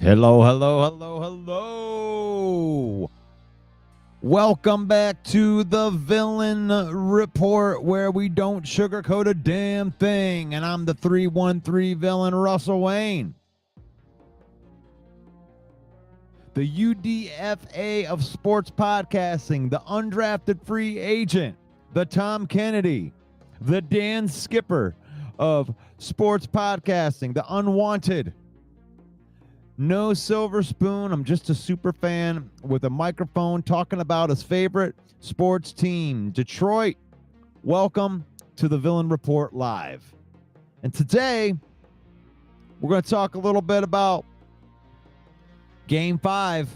Hello, hello, hello, hello. Welcome back to the Villain Report, where we don't sugarcoat a damn thing. And I'm the 313 villain, Russell Wayne. The UDFA of sports podcasting, the undrafted free agent, the Tom Kennedy, the Dan Skipper of sports podcasting, the unwanted. No silver spoon. I'm just a super fan with a microphone talking about his favorite sports team, Detroit. Welcome to the Villain Report Live. And today, we're going to talk a little bit about Game 5,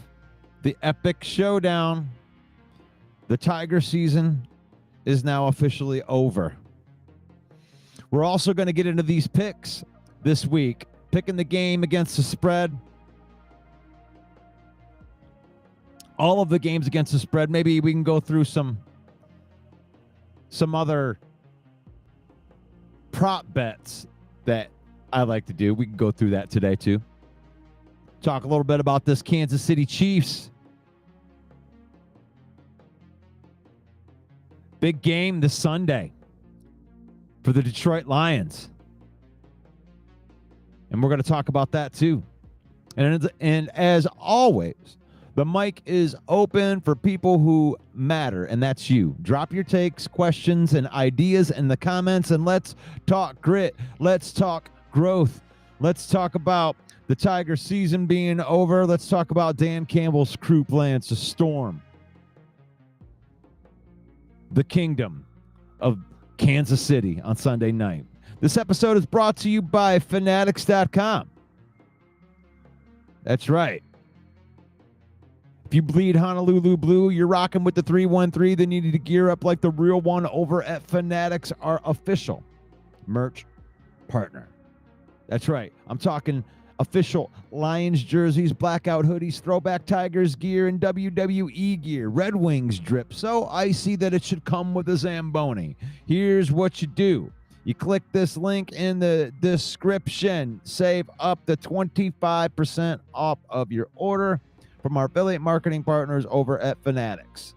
the epic showdown. The Tiger season is now officially over. We're also going to get into these picks this week, picking the game against the spread. All of the games against the spread. Maybe we can go through some other prop bets that I like to do. We can go through that today too. Talk a little bit about this Kansas City Chiefs. Big game this Sunday for the Detroit Lions. And we're going to talk about that too. And as always, the mic is open for people who matter, and that's you. Drop your takes, questions, and ideas in the comments, and let's talk grit. Let's talk growth. Let's talk about the Tiger season being over. Let's talk about Dan Campbell's crew plans to storm the kingdom of Kansas City on Sunday night. This episode is brought to you by Fanatics.com. That's right. If you bleed Honolulu blue, you're rocking with the 313, then you need to gear up like the real one over at Fanatics, our official merch partner. That's right. I'm talking official Lions jerseys, blackout hoodies, throwback Tigers gear, and WWE gear. Red Wings drip so icy that it should come with a Zamboni. Here's what you do. You click this link in the description. Save up to 25% off of your order from our affiliate marketing partners over at Fanatics.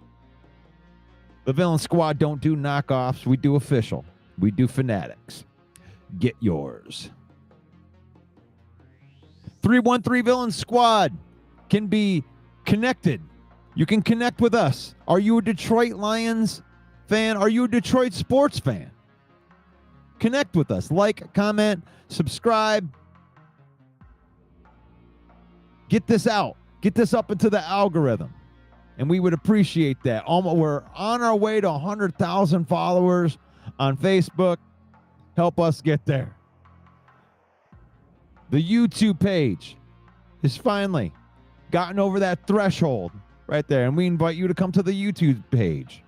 The Villain Squad don't do knockoffs. We do official. We do Fanatics. Get yours. 313 Villain Squad can be connected. You can connect with us. Are you a Detroit Lions fan? Are you a Detroit sports fan? Connect with us. Like, comment, subscribe. Get this out. Get this up into the algorithm. And we would appreciate that. We're on our way to 100,000 followers on Facebook. Help us get there. The YouTube page has finally gotten over that threshold right there. And we invite you to come to the YouTube page.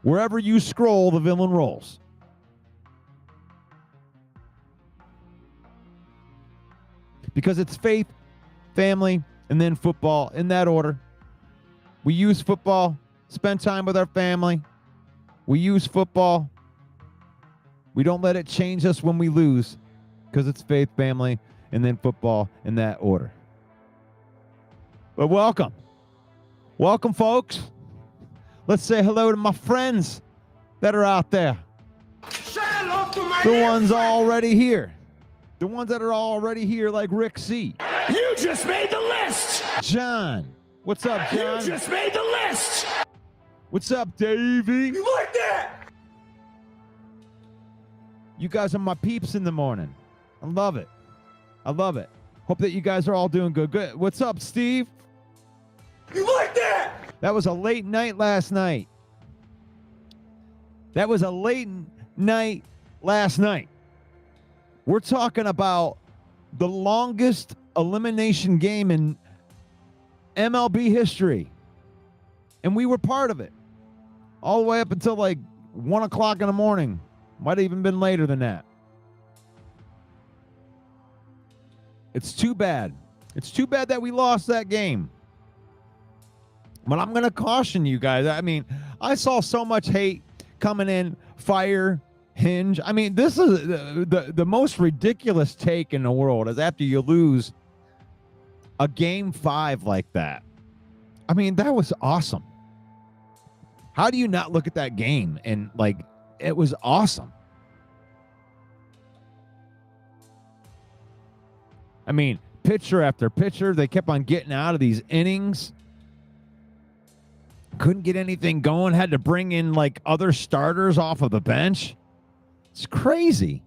Wherever you scroll, the villain rolls. Because it's faith, family, and then football in that order. We use football, spend time with our family. We use football. We don't let it change us when we lose. Because it's faith, family, and then football in that order. But welcome. Welcome, folks. Let's say hello to my friends that are out there. Say hello to my The ones already here. The ones that are already here, like Rick C. You just made the list! John. What's up, John? You just made the list! What's up, Davey? You like that? You guys are my peeps in the morning. I love it. I love it. Hope that you guys are all doing good. Good. What's up, Steve? You like that? That was a late night last night. That was a late night last night. We're talking about the longest elimination game in MLB history. And we were part of it. All the way up until like 1 o'clock in the morning. Might have even been later than that. It's too bad. It's too bad that we lost that game. But I'm going to caution you guys. I mean, I saw so much hate coming in, fire, Hinge. I mean, this is the most ridiculous take in the world is after you lose a game 5 like that. I mean, that was awesome. How do you not look at that game and like it was awesome? I mean, pitcher after pitcher, they kept on getting out of these innings. Couldn't get anything going, had to bring in like other starters off of the bench. It's crazy.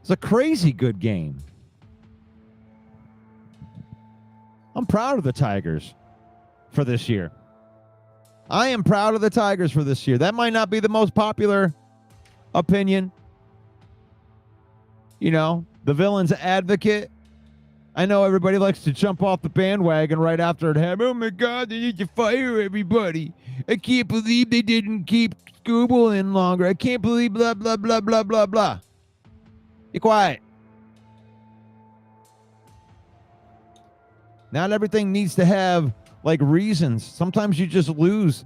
It's a crazy good game. I'm proud of the Tigers for this year. I am proud of the Tigers for this year. That might not be the most popular opinion. You know, the villain's advocate. I know everybody likes to jump off the bandwagon right after it happened. Oh my God, they need to fire everybody. I can't believe they didn't keep Skubal in longer. I can't believe blah, blah, blah, blah, blah, blah. Be quiet. Not everything needs to have like reasons. Sometimes you just lose.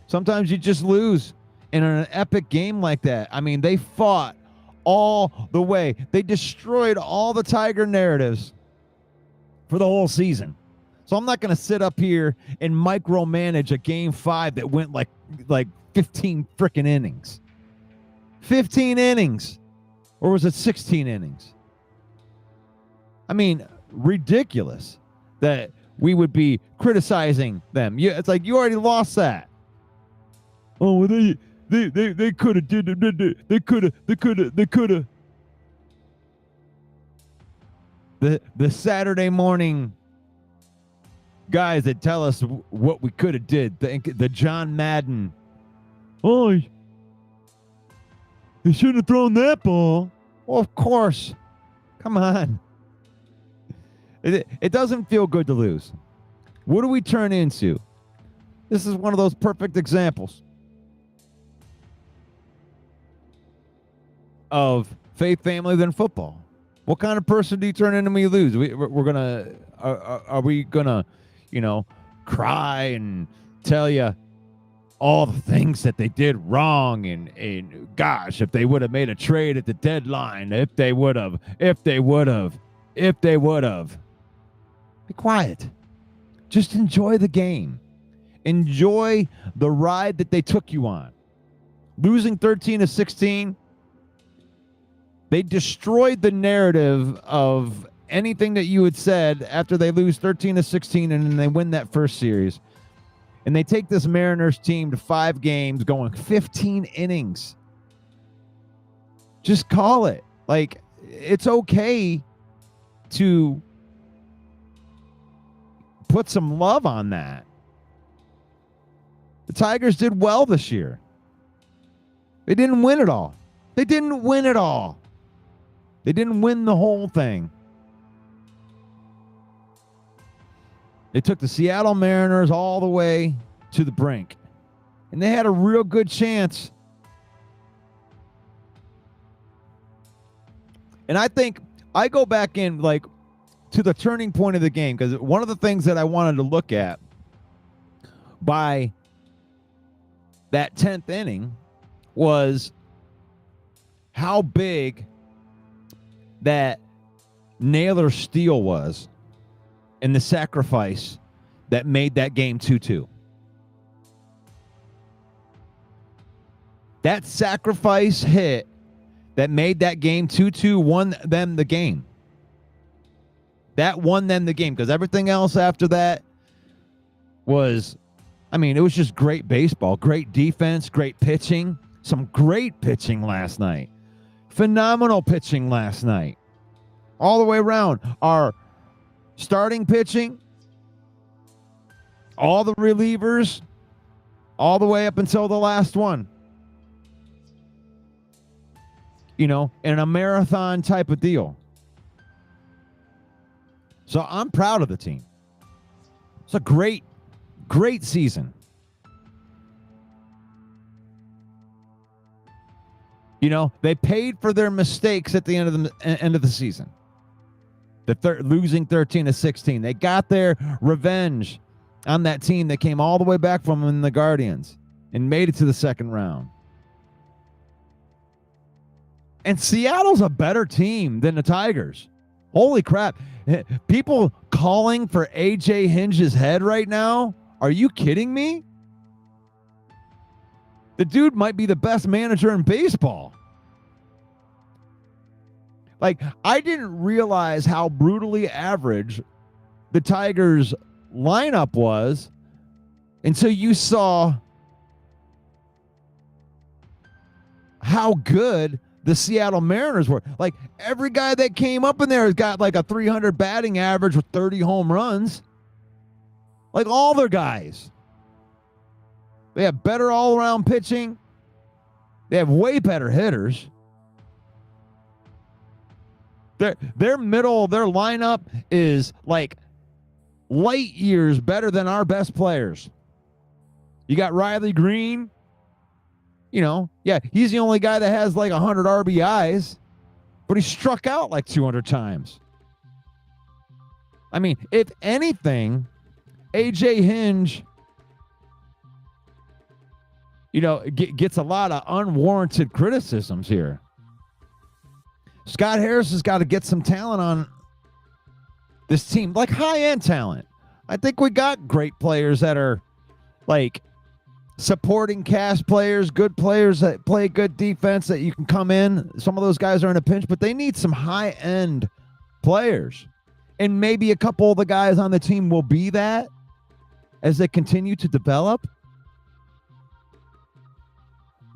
Sometimes you just lose. And in an epic game like that, I mean, they fought all the way. They destroyed all the Tiger narratives for the whole season. So I'm not going to sit up here and micromanage a game 5 that went like 15 freaking innings. 15 innings. Or was it 16 innings? I mean, ridiculous that we would be criticizing them. It's like you already lost that. Oh, well, they could have did it. They could have. The Saturday morning guys that tell us what we could have did. The John Madden. Oh, they shouldn't have thrown that ball. Well, of course. Come on. It doesn't feel good to lose. What do we turn into? This is one of those perfect examples of faith, family, then football. What kind of person do you turn into when you lose? We're gonna are we gonna, cry and tell you all the things that they did wrong and gosh, if they would have made a trade at the deadline, if they would have. Be quiet. Just enjoy the game. Enjoy the ride that they took you on. Losing 13-16, they destroyed the narrative of anything that you had said after they lose 13-16 and then they win that first series. And they take this Mariners team to 5 games, going 15 innings. Just call it. Like, it's okay to put some love on that. The Tigers did well this year. They didn't win it all. They didn't win the whole thing. They took the Seattle Mariners all the way to the brink. And they had a real good chance. And I think I go back in to the turning point of the game, because one of the things that I wanted to look at by that 10th inning was how big that Naylor steal was and the sacrifice that made that game 2-2. That sacrifice hit that made that game 2-2 won them the game. That won them the game, because everything else after that was, it was just great baseball, great defense, great pitching, some great pitching last night. Phenomenal pitching last night. All the way around. Our starting pitching, all the relievers, all the way up until the last one. In a marathon type of deal. So I'm proud of the team. It's a great, great season. They paid for their mistakes at the end of the season. Losing 13-16. They got their revenge on that team that came all the way back from them in the Guardians and made it to the second round. And Seattle's a better team than the Tigers. Holy crap. People calling for AJ Hinch's head right now? Are you kidding me? The dude might be the best manager in baseball. Like, I didn't realize how brutally average the Tigers lineup was until you saw how good the Seattle Mariners were. Like, every guy that came up in there has got like a 300 batting average with 30 home runs. Like, all their guys. They have better all-around pitching. They have way better hitters. Their middle, their lineup is like light years better than our best players. You got Riley Green. You know, yeah, he's the only guy that has like 100 RBIs, but he struck out like 200 times. I mean, if anything, AJ Hinch, you know, gets a lot of unwarranted criticisms here. Scott Harris has got to get some talent on this team, like high-end talent. I think we got great players that are like supporting cast players, good players that play good defense that you can come in. Some of those guys are in a pinch, but they need some high-end players. And maybe a couple of the guys on the team will be that as they continue to develop.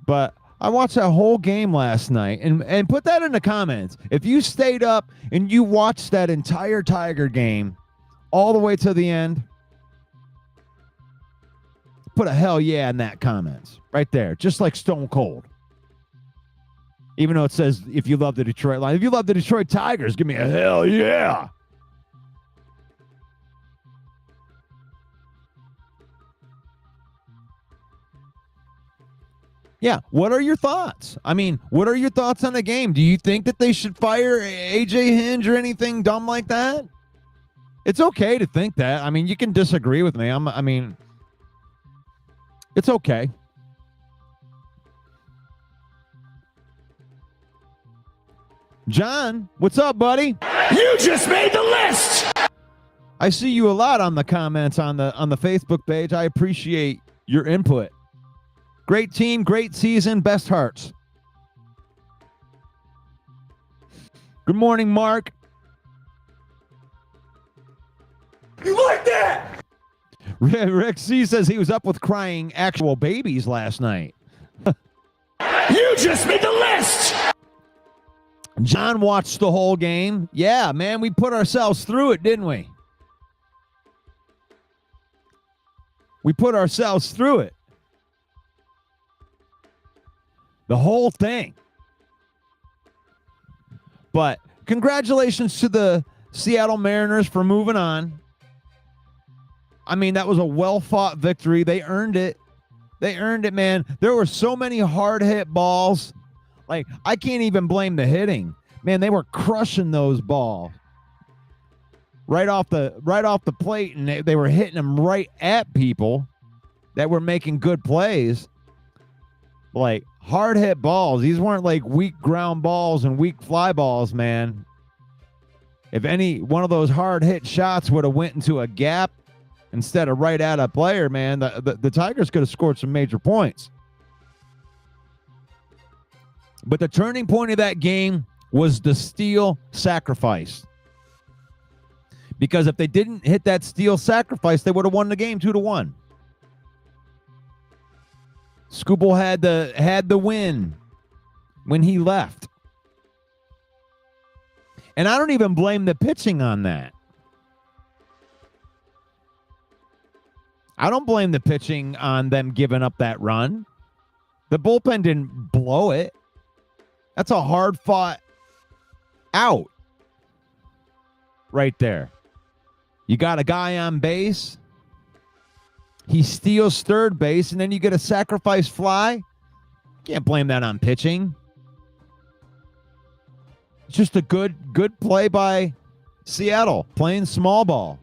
But I watched that whole game last night, and put that in the comments. If you stayed up and you watched that entire Tiger game all the way to the end, put a hell yeah in that comments right there, just like Stone Cold. Even though it says if you love the Detroit Lions, if you love the Detroit Tigers, give me a hell yeah. Yeah, what are your thoughts? I mean, what are your thoughts on the game? Do you think that they should fire AJ Hinch or anything dumb like that? It's okay to think that. I mean, you can disagree with me. I mean, it's okay. John, what's up, buddy? You just made the list. I see you a lot on the comments on the Facebook page. I appreciate your input. Great team, great season, best hearts. Good morning, Mark. You like that? Rick C says he was up with crying actual babies last night. You just made the list. John watched the whole game. Yeah, man, we put ourselves through it, didn't we? We put ourselves through it. The whole thing. But congratulations to the Seattle Mariners for moving on. I mean, that was a well-fought victory. They earned it. They earned it, man. There were so many hard-hit balls. Like, I can't even blame the hitting. Man, they were crushing those balls. Right off the plate, and they were hitting them right at people that were making good plays. Like, hard hit balls. These weren't like weak ground balls and weak fly balls, man. If any one of those hard hit shots would have went into a gap instead of right at a player, man, the Tigers could have scored some major points. But the turning point of that game was the steal sacrifice. Because if they didn't hit that steal sacrifice, they would have won the game 2-1. Skubal had the win when he left. And I don't even blame the pitching on that. I don't blame the pitching on them giving up that run. The bullpen didn't blow it. That's a hard fought out right there. You got a guy on base. He steals third base, and then you get a sacrifice fly. Can't blame that on pitching. It's just a good play by Seattle, playing small ball,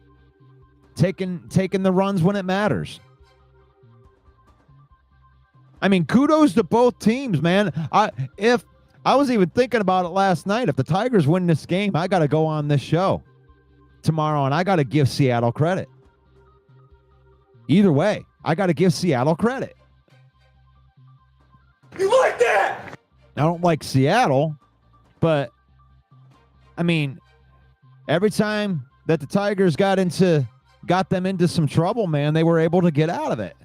taking the runs when it matters. I mean, kudos to both teams, man. If I was even thinking about it last night. If the Tigers win this game, I got to go on this show tomorrow, and I got to give Seattle credit. Either way, I got to give Seattle credit. You like that? I don't like Seattle, but I mean, every time that the Tigers got them into some trouble, man, they were able to get out of it.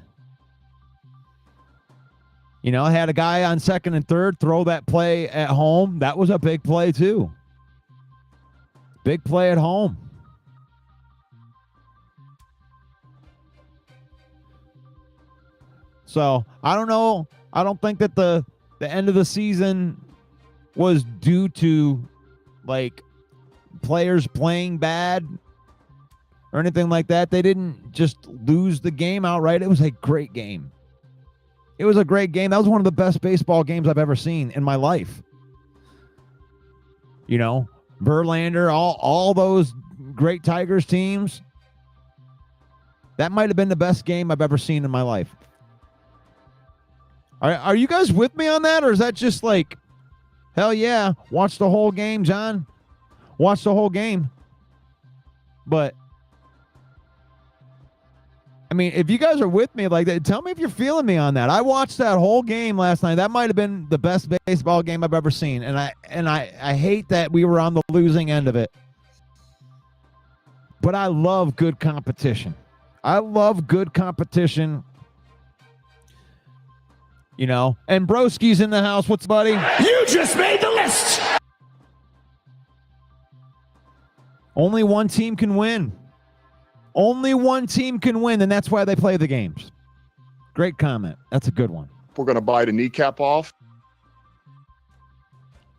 You know, I had a guy on second and third throw that play at home. That was a big play too. Big play at home. So I don't know. I don't think that the end of the season was due to like players playing bad or anything like that. They didn't just lose the game outright. It was a great game. It was a great game. That was one of the best baseball games I've ever seen in my life. You know, Verlander, all those great Tigers teams. That might have been the best game I've ever seen in my life. Are you guys with me on that, or is that just like, hell yeah, watch the whole game, John? Watch the whole game. But, I mean, if you guys are with me like that, tell me if you're feeling me on that. I watched that whole game last night. That might have been the best baseball game I've ever seen, and I hate that we were on the losing end of it. But I love good competition. I love good competition. You know, and Broski's in the house. What's buddy? You just made the list. Only one team can win. Only one team can win, and that's why they play the games. Great comment. That's a good one. We're going to bite a kneecap off.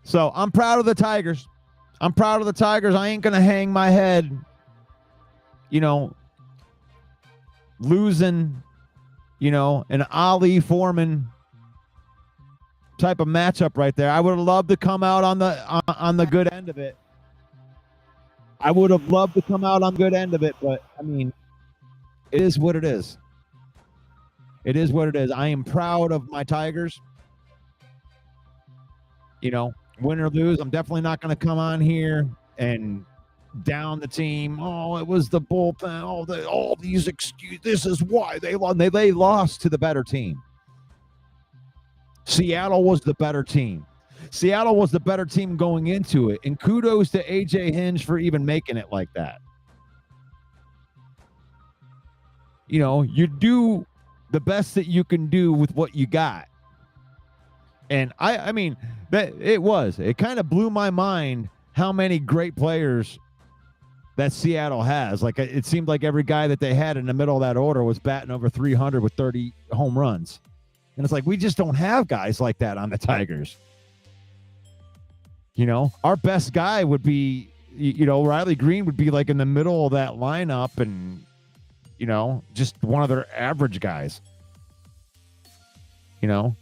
So I'm proud of the Tigers. I'm proud of the Tigers. I ain't going to hang my head, you know, losing, you know, an Ali Foreman type of matchup right there. I would have loved to come out on the good end of it. I would have loved to come out on the good end of it, but I mean, it is what it is. It is what it is. I am proud of my Tigers. You know, win or lose, I'm definitely not going to come on here and down the team. Oh, it was the bullpen. Oh, all these excuses. This is why they lost. They lost to the better team. Seattle was the better team. Seattle was the better team going into it, and kudos to AJ Hinge for even making it like that. You know, you do the best that you can do with what you got. And I mean, it kind of blew my mind how many great players that Seattle has. Like, it seemed like every guy that they had in the middle of that order was batting over 300 with 30 home runs. And it's like, we just don't have guys like that on the Tigers. You know, our best guy would be, you know, Riley Green would be like in the middle of that lineup and, you know, just one of their average guys. You know,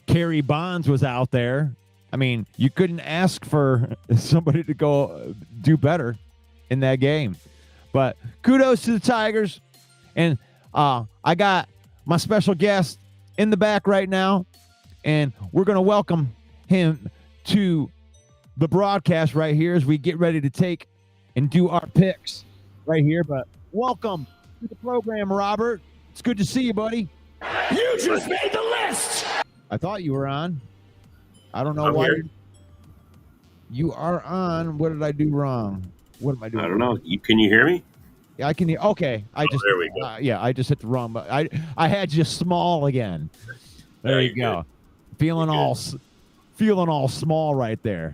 Kerry Bonds was out there. I mean, you couldn't ask for somebody to go do better in that game. But kudos to the Tigers. And I got my special guest in the back right now, and we're going to welcome him to the broadcast right here as we get ready to take and do our picks right here. But welcome to the program, Robert. It's good to see you, buddy. You just made the list. I thought you were on. I don't know I'm why. here. You are on. What did I do wrong? What am I doing? I don't know. Can you hear me? Yeah, I can hear. Okay, there we go. Yeah, I just hit the wrong button. I had you small again. There you go. Feeling all small right there.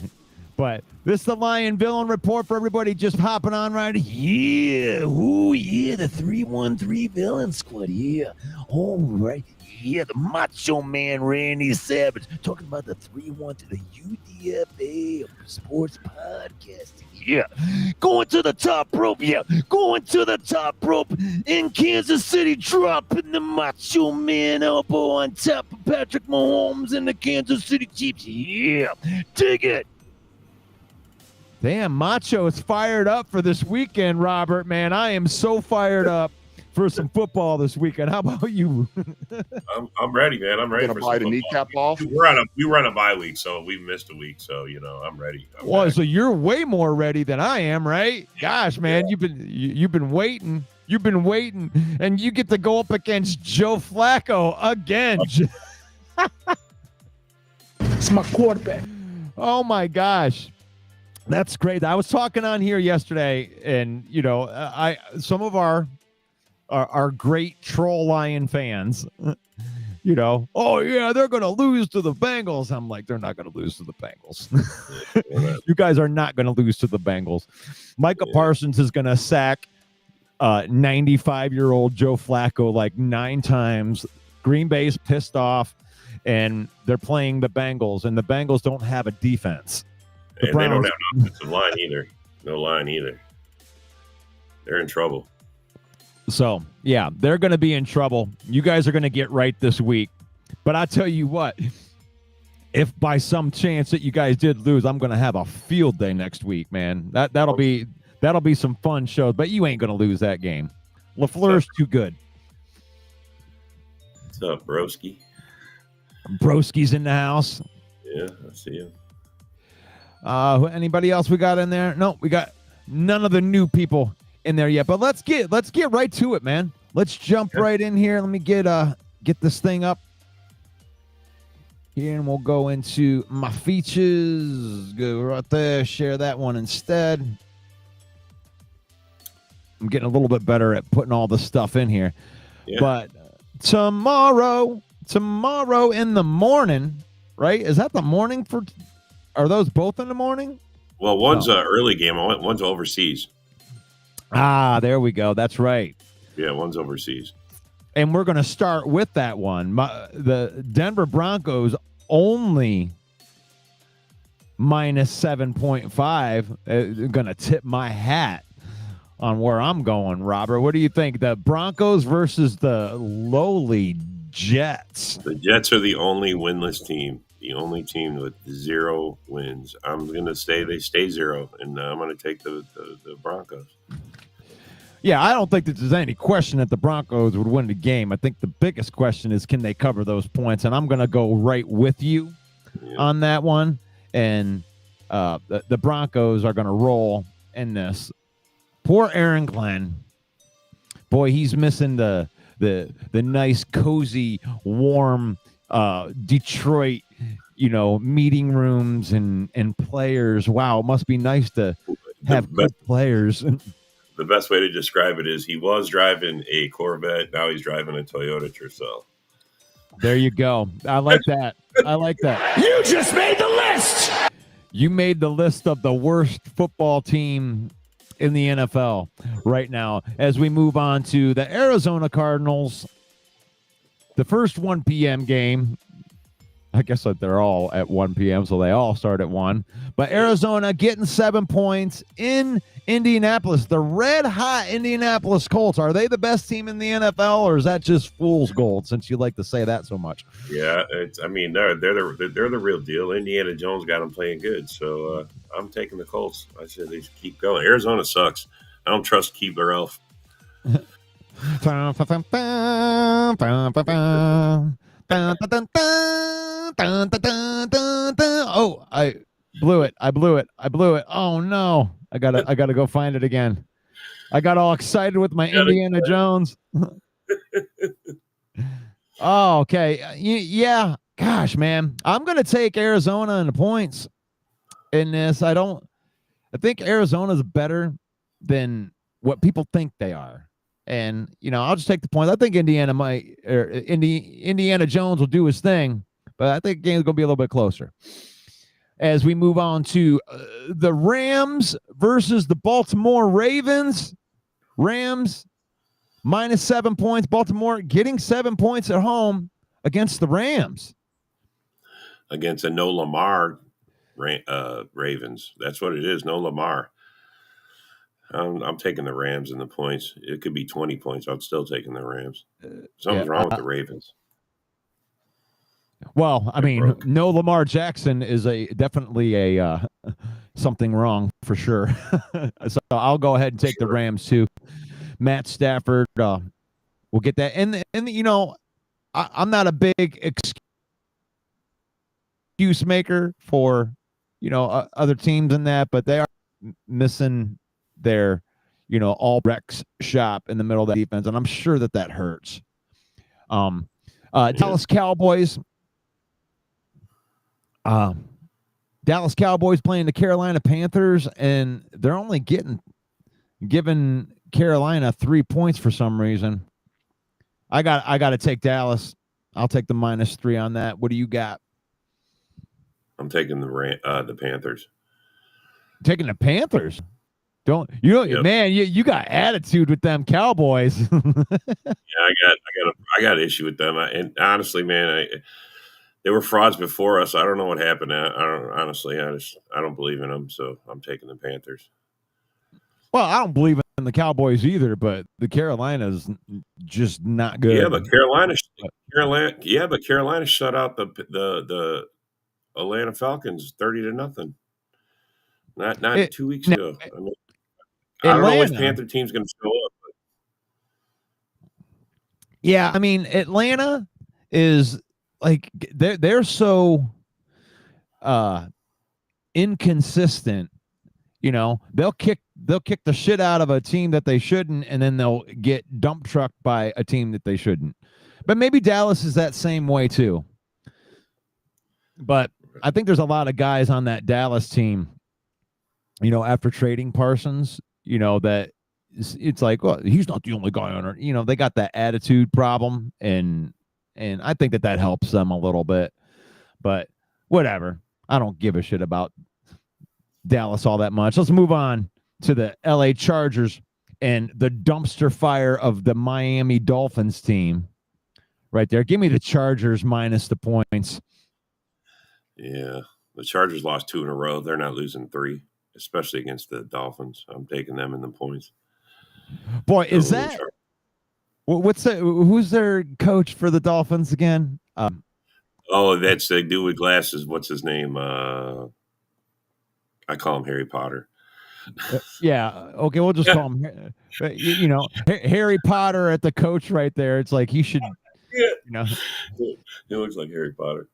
But this is the Lion Villain Report for everybody just hopping on right. Yeah, ooh yeah, the 313 Villain Squad. Yeah, all right. Yeah, the Macho Man Randy Savage talking about the 313, the UDFA of sports podcasting. Yeah, going to the top rope. Yeah, going to the top rope in Kansas City, dropping the Macho Man elbow on top of Patrick Mahomes and the Kansas City Chiefs. Yeah, dig it. Damn, Macho is fired up for this weekend, Robert, man. I am so fired up for some football this weekend. How about you? I'm ready, man. I'm ready Gonna for bite some a football. kneecap off. We run a bye week, so we missed a week. So I'm ready. Well, back. so you're way more ready than I am, right? Gosh, man, you've been waiting. You've been waiting, and you get to go up against Joe Flacco again. It's my quarterback. Oh my gosh. That's great. I was talking on here yesterday, and some of our great troll lion fans, oh yeah, they're gonna lose to the Bengals. I'm like, they're not gonna lose to the Bengals. You guys are not gonna lose to the Bengals. Micah Parsons is gonna sack 95-year-old Joe Flacco like 9 times. Green Bay's pissed off, and they're playing the Bengals, and the Bengals don't have a defense. They don't have an offensive line either. No line either. They're in trouble. So, yeah, they're going to be in trouble. You guys are going to get right this week. But I tell you what, if by some chance that you guys did lose, I'm going to have a field day next week, man. That'll be some fun shows. But you ain't going to lose that game. LaFleur's too good. What's up, broski? Broski's in the house. Yeah, I see him. Anybody else we got in there? No, we got none of the new people in there yet. But let's get right to it, man. Let's jump right in here. Let me get this thing up here, and we'll go into my features. Go right there. Share that one instead. I'm getting a little bit better at putting all the stuff in here. Yeah. But tomorrow in the morning, right? Is that the morning for? Are those both in the morning? Well, one's an early game. One's overseas. Ah, there we go. That's right. Yeah, one's overseas. And we're going to start with that one. The Denver Broncos only minus 7.5. Going to tip my hat on where I'm going, Robert. What do you think? The Broncos versus the lowly Jets. The Jets are the only winless team. The only team with 0 wins. I'm going to say they stay 0, and I'm going to take the Broncos. Yeah, I don't think that there's any question that the Broncos would win the game. I think the biggest question is, can they cover those points? And I'm going to go right with you on that one. And the Broncos are going to roll in this. Poor Aaron Glenn. Boy, he's missing the nice, cozy, warm Detroit, meeting rooms and players. Wow, it must be nice to have good players. The best way to describe it is he was driving a Corvette. Now he's driving a Toyota Tercel. There you go. I like that. You just made the list. You made the list of the worst football team in the NFL right now. As we move on to the Arizona Cardinals, the first 1 p.m. game. I guess that they're all at 1 p.m., so they all start at 1. But Arizona getting 7 points in Indianapolis. The red-hot Indianapolis Colts. Are they the best team in the NFL, or is that just fool's gold, since you like to say that so much? Yeah, they're the real deal. Indiana Jones got them playing good, so I'm taking the Colts. I said they should keep going. Arizona sucks. I don't trust Keebler Elf. Oh, I blew it. Oh no. I gotta go find it again. I got all excited with my Indiana Jones. Oh, okay. Yeah. Gosh, man. I'm gonna take Arizona in the points in this. I think Arizona's better than what people think they are. And, I'll just take the point. I think Indiana Jones will do his thing, but I think the game's going to be a little bit closer. As we move on to the Rams versus the Baltimore Ravens. Rams minus 7 points. Baltimore getting 7 points at home against the Rams. Against a no Lamar Ravens. That's what it is, no Lamar. I'm taking the Rams in the points. It could be 20 points. I'm still taking the Rams. Something's wrong with the Ravens. Well, I mean, no Lamar Jackson is definitely something wrong for sure. So I'll go ahead and take the Rams too. Matt Stafford we'll get that. And you know, I'm not a big excuse maker for, you know, other teams in that, but they are missing their, you know, all Rex shop in the middle of the defense, and I'm sure that hurts. Dallas Cowboys. Dallas Cowboys playing the Carolina Panthers, and they're only giving Carolina 3 points for some reason. I got to take Dallas. I'll take the -3 on that. What do you got? I'm taking the Panthers. Taking the Panthers? Don't you know, Yep. man? You got attitude with them Cowboys. Yeah, I got an issue with them. And honestly, man, they were frauds before us. I don't know what happened. I don't believe in them. So I'm taking the Panthers. Well, I don't believe in the Cowboys either, but the Carolina's just not good. Yeah, but Carolina shut out the Atlanta Falcons 30-0. Not 2 weeks ago. I mean, I don't know which Panther team's going to show up. Yeah, I mean, Atlanta is like they're so inconsistent. You know, they'll kick the shit out of a team that they shouldn't, and then they'll get dump trucked by a team that they shouldn't. But maybe Dallas is that same way too. But I think there's a lot of guys on that Dallas team, you know, after trading Parsons, you know, that it's like, well, he's not the only guy on it. You know, they got that attitude problem, and I think that helps them a little bit. But whatever. I don't give a shit about Dallas all that much. Let's move on to the LA Chargers and the dumpster fire of the Miami Dolphins team right there. Give me the Chargers minus the points. Yeah, the Chargers lost 2 in a row. They're not losing 3, especially against the Dolphins. I'm taking them in the points. Boy, is that who's their coach for the Dolphins again? That's the dude with glasses. What's his name? I call him Harry Potter. Yeah. Okay. We'll just call him, you know, Harry Potter at the coach right there. It's like he should, you know. He looks like Harry Potter.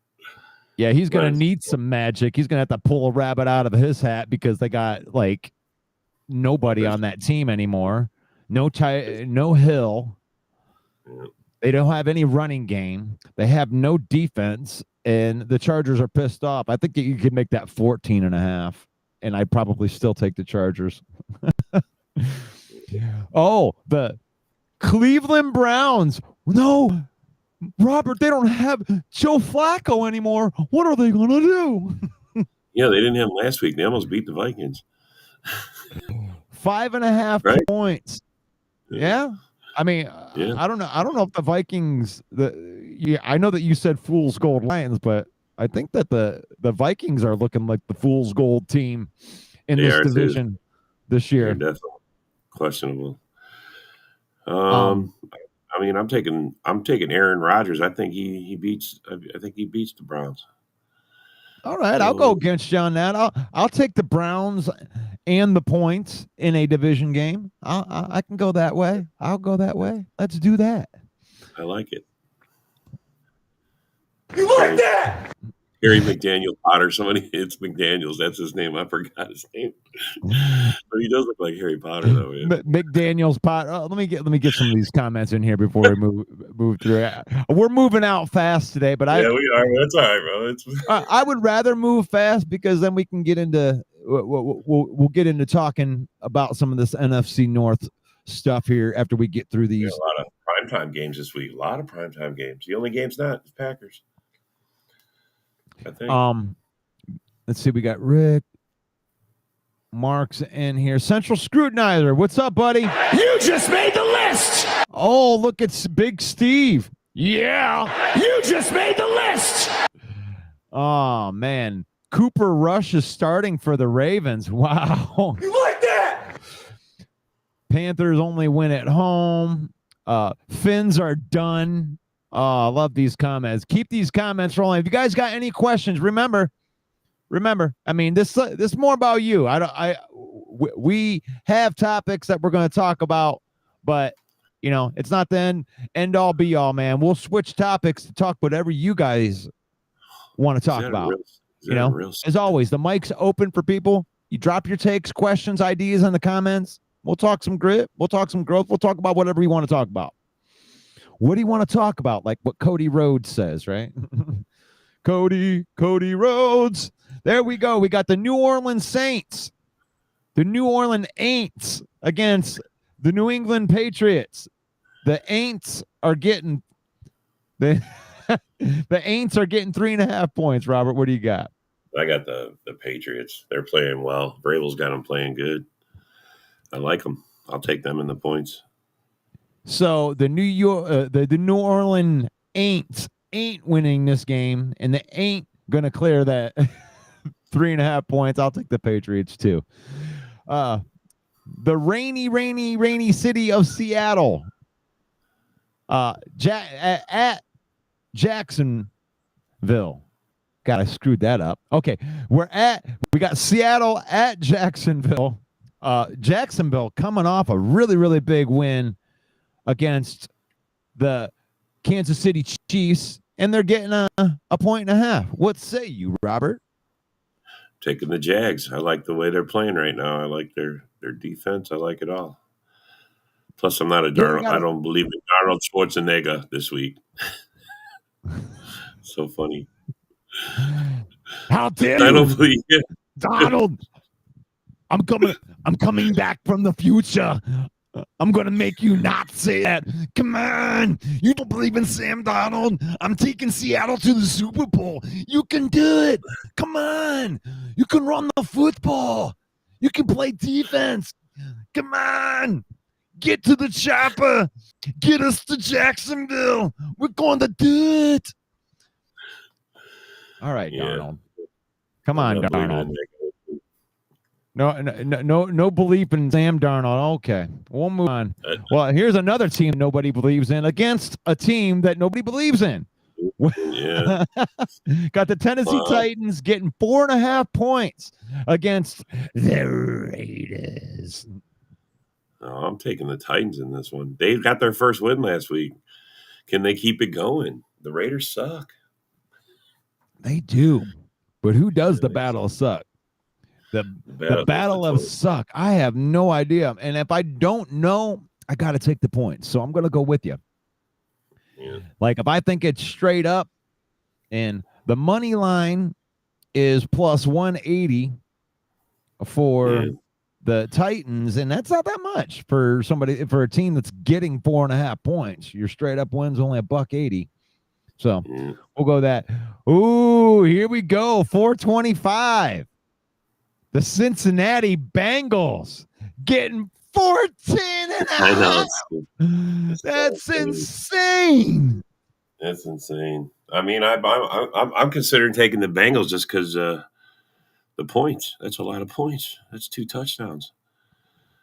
Yeah. He's going to need some magic. He's going to have to pull a rabbit out of his hat because they got like nobody on that team anymore. No Hill. Yeah. They don't have any running game. They have no defense, and the Chargers are pissed off. I think that you could make that 14.5. And I'd probably still take the Chargers. Oh, the Cleveland Browns. No, Robert, they don't have Joe Flacco anymore. What are they going to do? Yeah, they didn't have him last week. They almost beat the Vikings. 5.5 points. Yeah. I mean, yeah. I don't know. I don't know if the Vikings, I know that you said Fool's Gold Lions, but I think that the Vikings are looking like the Fool's Gold team in this division this year. They're definitely questionable. I mean, I'm taking Aaron Rodgers. I think he beats the Browns. All right, I'll go against you on that. I'll take the Browns and the points in a division game. I can go that way. I'll go that way. Let's do that. I like it. You like that? Harry McDaniel Potter. It's McDaniels. That's his name. I forgot his name. But he does look like Harry Potter, though. Yeah. McDaniels Potter. Let me get some of these comments in here before we move through. We're moving out fast today, but we are. That's all right, bro. I would rather move fast because then we can get into we'll get into talking about some of this NFC North stuff here after we get through these. A lot of primetime games this week. A lot of primetime games. The only game's not is Packers. I think. Let's see. We got Rick Marks in here. Central Scrutinizer. What's up, buddy? You just made the list. Oh, look, it's Big Steve. Yeah. You just made the list. Oh, man. Cooper Rush is starting for the Ravens. Wow. You like that? Panthers only win at home. Finns are done. Oh, I love these comments. Keep these comments rolling. If you guys got any questions, remember. I mean, this is more about you. We have topics that we're going to talk about, but It's not the end all be all, man. We'll switch topics to talk whatever you guys want to talk about. As always, the mic's open for people. You drop your takes, questions, ideas in the comments. We'll talk some grit. We'll talk some growth. We'll talk about whatever you want to talk about. What do you want to talk about? Like what Cody Rhodes says, right? Cody Rhodes. There we go. We got the New Orleans Saints, the New Orleans Aints against the New England Patriots. The Aints are getting the Aints are getting 3.5 points. Robert, what do you got? I got the Patriots. They're playing well. Vrabel's got them playing good. I like them. I'll take them in the points. So the New Orleans Aints ain't winning this game, and they ain't gonna clear that 3.5 points. I'll take the Patriots too. The rainy city of Seattle. At Jacksonville. God, I screwed that up. Okay, we got Seattle at Jacksonville. Jacksonville coming off a really, really big win against the Kansas City Chiefs, and they're getting a 1.5. What say you, Robert? Taking the Jags. I like the way they're playing right now. I like their defense. I like it all. Plus, I'm not a Darnold. I don't believe in Arnold Schwarzenegger this week. So funny. How dare you? I don't believe it. Donald, I'm coming back from the future. I'm going to make you not say that. Come on. You don't believe in Sam Darnold? I'm taking Seattle to the Super Bowl. You can do it. Come on. You can run the football. You can play defense. Come on. Get to the chopper. Get us to Jacksonville. We're going to do it. All right, Darnold. Come on, Darnold. No belief in Sam Darnold. Okay, we'll move on. Well, here's another team nobody believes in against a team that nobody believes in. Yeah. Got the Tennessee Titans getting 4.5 points against the Raiders. Oh, I'm taking the Titans in this one. They got their first win last week. Can they keep it going? The Raiders suck. They do. But who does the battle of suck? The battle of suck. I have no idea. And if I don't know, I got to take the points. So I'm going to go with you. Yeah. Like if I think it's straight up and the money line is plus 180 for the Titans, and that's not that much for a team that's getting 4.5 points. Your straight up wins only $1.80. So we'll go that. Ooh, here we go. 425. The Cincinnati Bengals getting 14.5. I know. That's insane. That's insane. I mean, I'm considering taking the Bengals just because the points. That's a lot of points. That's 2 touchdowns.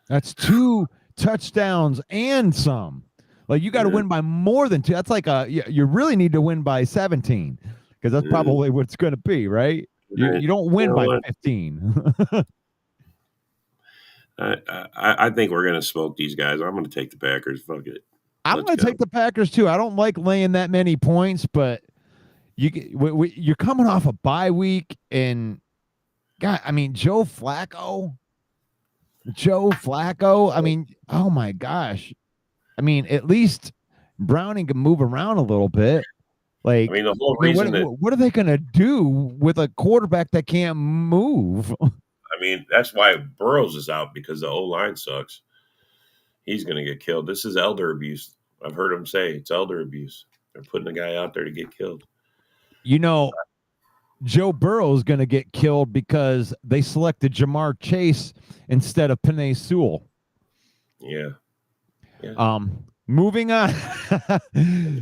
That's 2 touchdowns and some. Like you got to win by more than 2. That's like you really need to win by 17 because that's probably what it's going to be, right? You don't win by 15. I think we're going to smoke these guys. I'm going to take the Packers. Fuck it. I'm going to take the Packers too. I don't like laying that many points, but you're coming off a bye week, and God, I mean Joe Flacco. I mean, oh my gosh. I mean, at least Browning can move around a little bit. Like, I mean, the whole reason what are they going to do with a quarterback that can't move? I mean, that's why Burrows is out, because the O-line sucks. He's going to get killed. This is elder abuse. I've heard him say it's elder abuse. They're putting a guy out there to get killed. Joe Burrow is going to get killed because they selected Jamar Chase instead of Penei Sewell. Yeah. Moving on.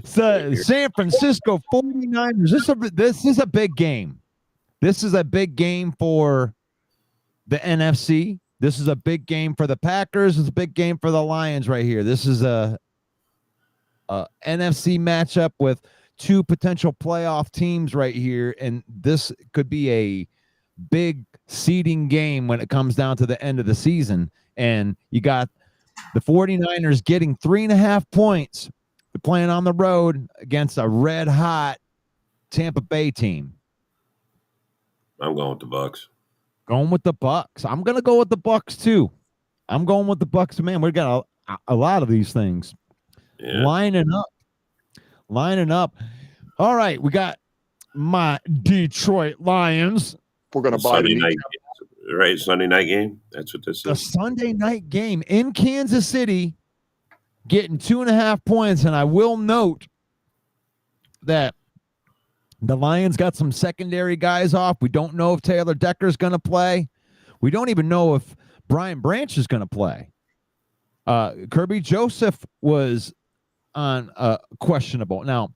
So, San Francisco 49ers. This is a big game. This is a big game for the NFC. This is a big game for the Packers. It's a big game for the Lions right here. This is a NFC matchup with 2 potential playoff teams right here, and this could be a big seeding game when it comes down to the end of the season. And you got The 49ers getting 3.5 points. They're playing on the road against a red-hot Tampa Bay team. I'm going with the Bucks. Going with the Bucks. I'm going to go with the Bucks, too. I'm going with the Bucks. Man, we got a lot of these things lining up. All right, we got my Detroit Lions. We're going to buy the night, right? Sunday night game. That's what this is. The Sunday night game in Kansas City, getting 2.5 points. And I will note that the Lions got some secondary guys off. We don't know if Taylor Decker's going to play. We don't even know if Brian Branch is going to play. Kirby Joseph was on questionable. Now,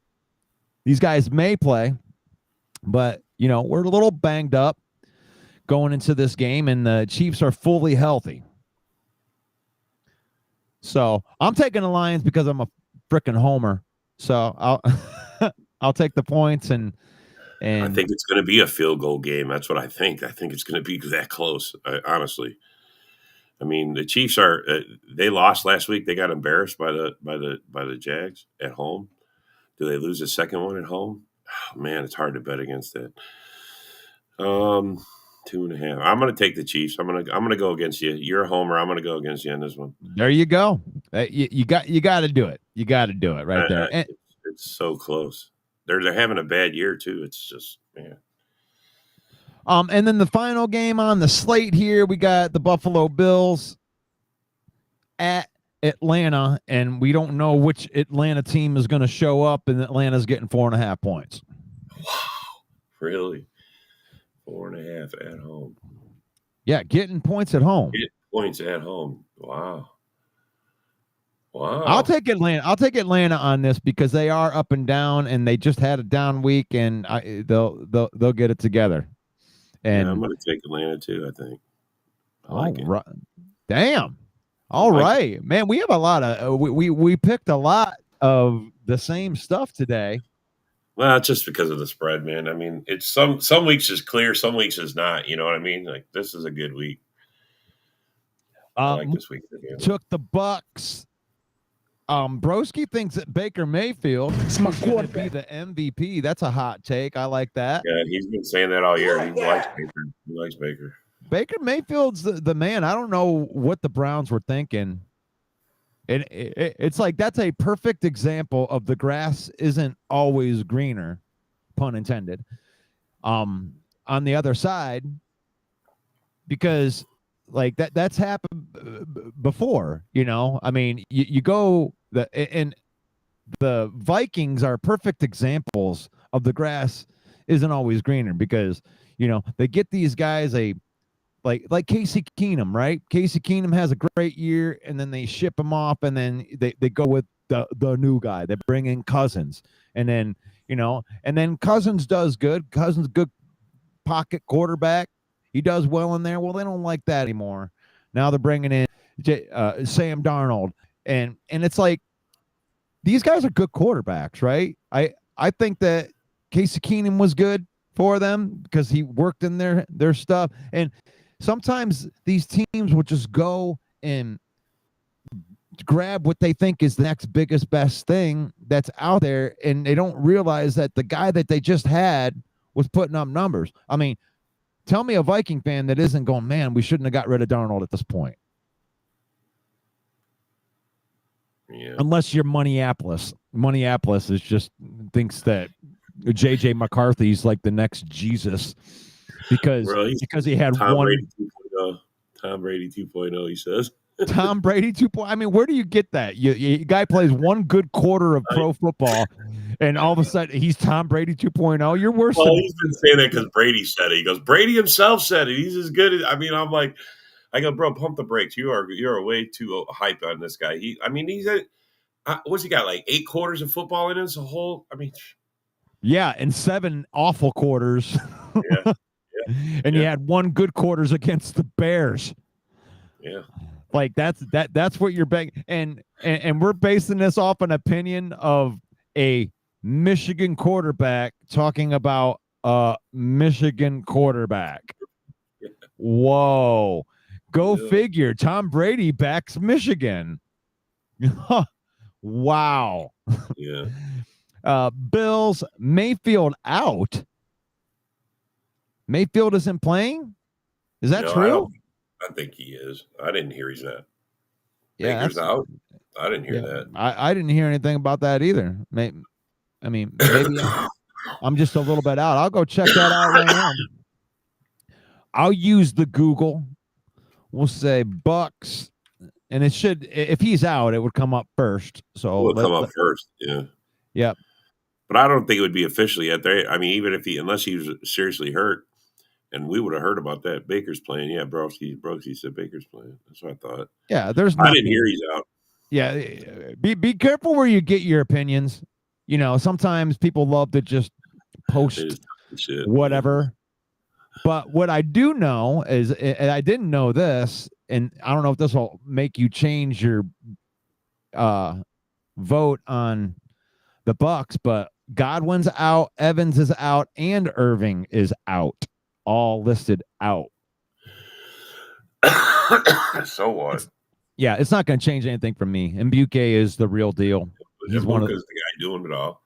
these guys may play, but, we're a little banged up going into this game, and the Chiefs are fully healthy. So I'm taking the Lions because I'm a freaking homer. So I'll take the points, and I think it's going to be a field goal game. That's what I think. I think it's going to be that close, honestly. I mean, the Chiefs are they lost last week. They got embarrassed by the Jags at home. Do they lose the second one at home? Oh, man, it's hard to bet against that. 2.5. I'm going to take the Chiefs. I'm going to go against you. You're a homer. I'm going to go against you on this one. There you go. You got to do it. You got to do it right there. It's so close. They're having a bad year too. It's just, man. And then the final game on the slate here, we got the Buffalo Bills at Atlanta, and we don't know which Atlanta team is going to show up, and Atlanta's getting 4.5 points. Wow, really? 4.5 at home. Yeah, getting points at home. Points at home. Wow. I'll take Atlanta on this because they are up and down, and they just had a down week, and they'll get it together. And I'm going to take Atlanta too, I think. I like it. Right. Damn. All right, man. We have a lot of we picked a lot of the same stuff today. Well, it's just because of the spread, man. I mean, it's some weeks is clear, some weeks is not. You know what I mean? Like, this is a good week. I like this week. Took the Bucks. Broski thinks that Baker Mayfield is going to be the MVP. That's a hot take. I like that. Yeah, he's been saying that all year. He likes Baker. He likes Baker. Baker Mayfield's the man. I don't know what the Browns were thinking. And it's like that's a perfect example of the grass isn't always greener, pun intended, on the other side, because like that's happened before, I mean, you go and the Vikings are perfect examples of the grass isn't always greener because, they get these guys like Casey Keenum, right? Casey Keenum has a great year, and then they ship him off, and then they go with the new guy. They bring in Cousins, and then and then Cousins does good. Cousins good pocket quarterback. He does well in there. Well, they don't like that anymore. Now they're bringing in Sam Darnold, and it's like these guys are good quarterbacks, right? I think that Casey Keenum was good for them because he worked in their stuff, and sometimes these teams will just go and grab what they think is the next biggest, best thing that's out there, and they don't realize that the guy that they just had was putting up numbers. I mean, tell me a Viking fan that isn't going, man, we shouldn't have got rid of Darnold at this point. Yeah. Unless you're Minneapolis. Minneapolis is just thinks that J.J. McCarthy's like the next Jesus. Because he had Tom one Brady 2.0. Tom Brady 2.0, he says. Tom Brady 2.0. I mean, where do you get that? You guy plays one good quarter of pro football, and all of a sudden he's Tom Brady 2.0. You're worse. Well, he's been saying that because Brady said it. He goes, Brady himself said it. He's as good as. I mean, I'm like, I go, bro, pump the brakes. You're way too hype on this guy. He's what's he got? Like 8 quarters of football in his whole. I mean, yeah, and 7 awful quarters. Yeah. And you had 1 good quarters against the Bears. Yeah. Like that's what you're begging. And we're basing this off an opinion of a Michigan quarterback talking about a Michigan quarterback. Whoa. Go figure. Tom Brady backs Michigan. Wow. Yeah. Bills, Mayfield out. Mayfield isn't playing? Is that true? I think he is. I didn't hear he's not. Yeah, Baker's out. I didn't hear that. I didn't hear anything about that either. Maybe I'm just a little bit out. I'll go check that out right now. I'll use the Google. We'll say Bucks, and it should. If he's out, it would come up first. So It'll come up first. Yeah. Yep. But I don't think it would be officially yet. There. I mean, even if unless he was seriously hurt, and we would have heard about that. Baker's playing. Yeah, Brosky said Baker's playing. That's what I thought. Yeah, I didn't hear he's out. Yeah, be careful where you get your opinions. You know, sometimes people love to just post whatever. But what I do know is, and I didn't know this, and I don't know if this will make you change your vote on the Bucks, but Godwin's out, Evans is out, and Irving is out. All listed out. So what? Yeah, it's not going to change anything for me. And Buke is the real deal. He's one of the guy doing it all.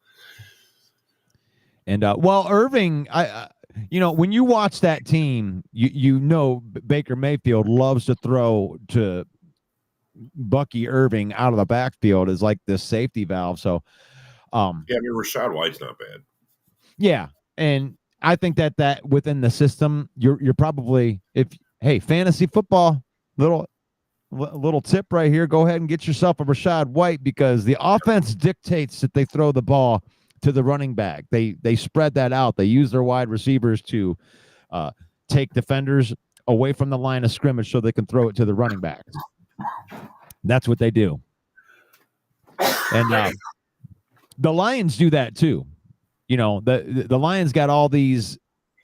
And well, Irving, when you watch that team, you know Baker Mayfield loves to throw to Bucky Irving out of the backfield as like this safety valve. So, yeah, I mean Rashad White's not bad. Yeah, and I think that within the system, you're probably fantasy football, little tip right here. Go ahead and get yourself a Rashad White because the offense dictates that they throw the ball to the running back. They spread that out. They use their wide receivers to take defenders away from the line of scrimmage so they can throw it to the running back. That's what they do. And the Lions do that too. You know, the Lions got all these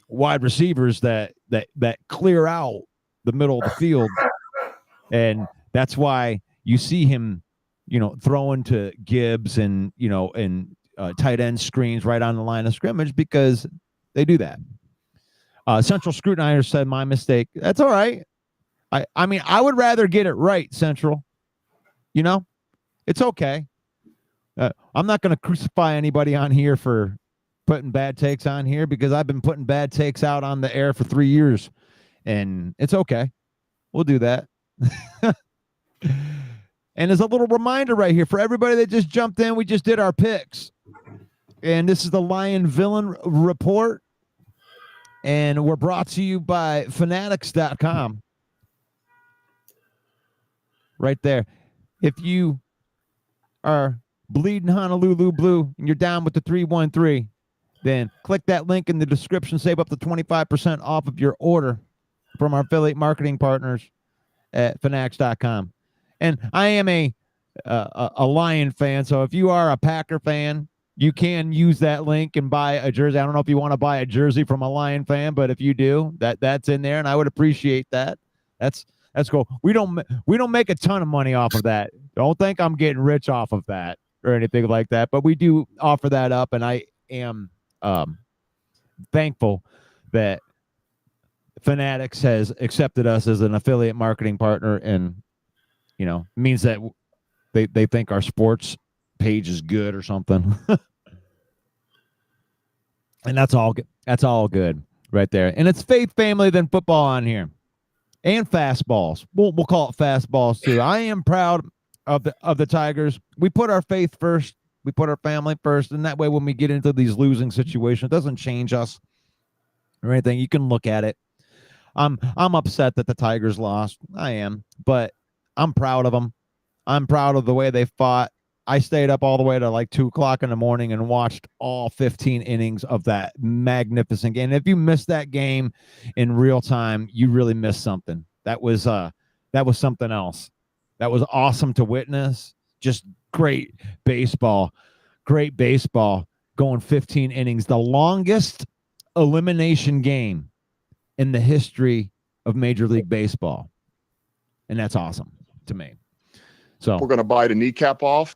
wide receivers that clear out the middle of the field. And that's why you see him, throwing to Gibbs and tight end screens right on the line of scrimmage because they do that. Central Scrutinizer said, my mistake. That's all right. I mean, I would rather get it right, Central. It's okay. I'm not going to crucify anybody on here for putting bad takes on here because I've been putting bad takes out on the air for 3 years, and it's okay. We'll do that. And as a little reminder right here for everybody that just jumped in, we just did our picks. And this is the Lion Villain Report. And we're brought to you by fanatics.com. Right there. If you are bleeding Honolulu blue and you're down with the 313, then click that link in the description. Save up to 25% off of your order from our affiliate marketing partners at fanatics.com. And I am a Lion fan, so if you are a Packer fan, you can use that link and buy a jersey. I don't know if you want to buy a jersey from a Lion fan, but if you do, that's in there, and I would appreciate that. That's cool. We don't make a ton of money off of that. Don't think I'm getting rich off of that or anything like that, but we do offer that up, and I am thankful that Fanatics has accepted us as an affiliate marketing partner, and means that they think our sports page is good or something. And that's all good right there. And it's faith, family, then football on here. And fastballs. We'll call it fastballs too. I am proud of the Tigers. We put our faith first. We put our family first. And that way when we get into these losing situations, it doesn't change us or anything. You can look at it. I'm upset that the Tigers lost. I am, but I'm proud of them. I'm proud of the way they fought. I stayed up all the way to like 2:00 in the morning and watched all 15 innings of that magnificent game. And if you missed that game in real time, you really missed something. That was something else. That was awesome to witness. Just great baseball going 15 innings, the longest elimination game in the history of Major League Baseball. And that's awesome to me. So we're going to bite a kneecap off.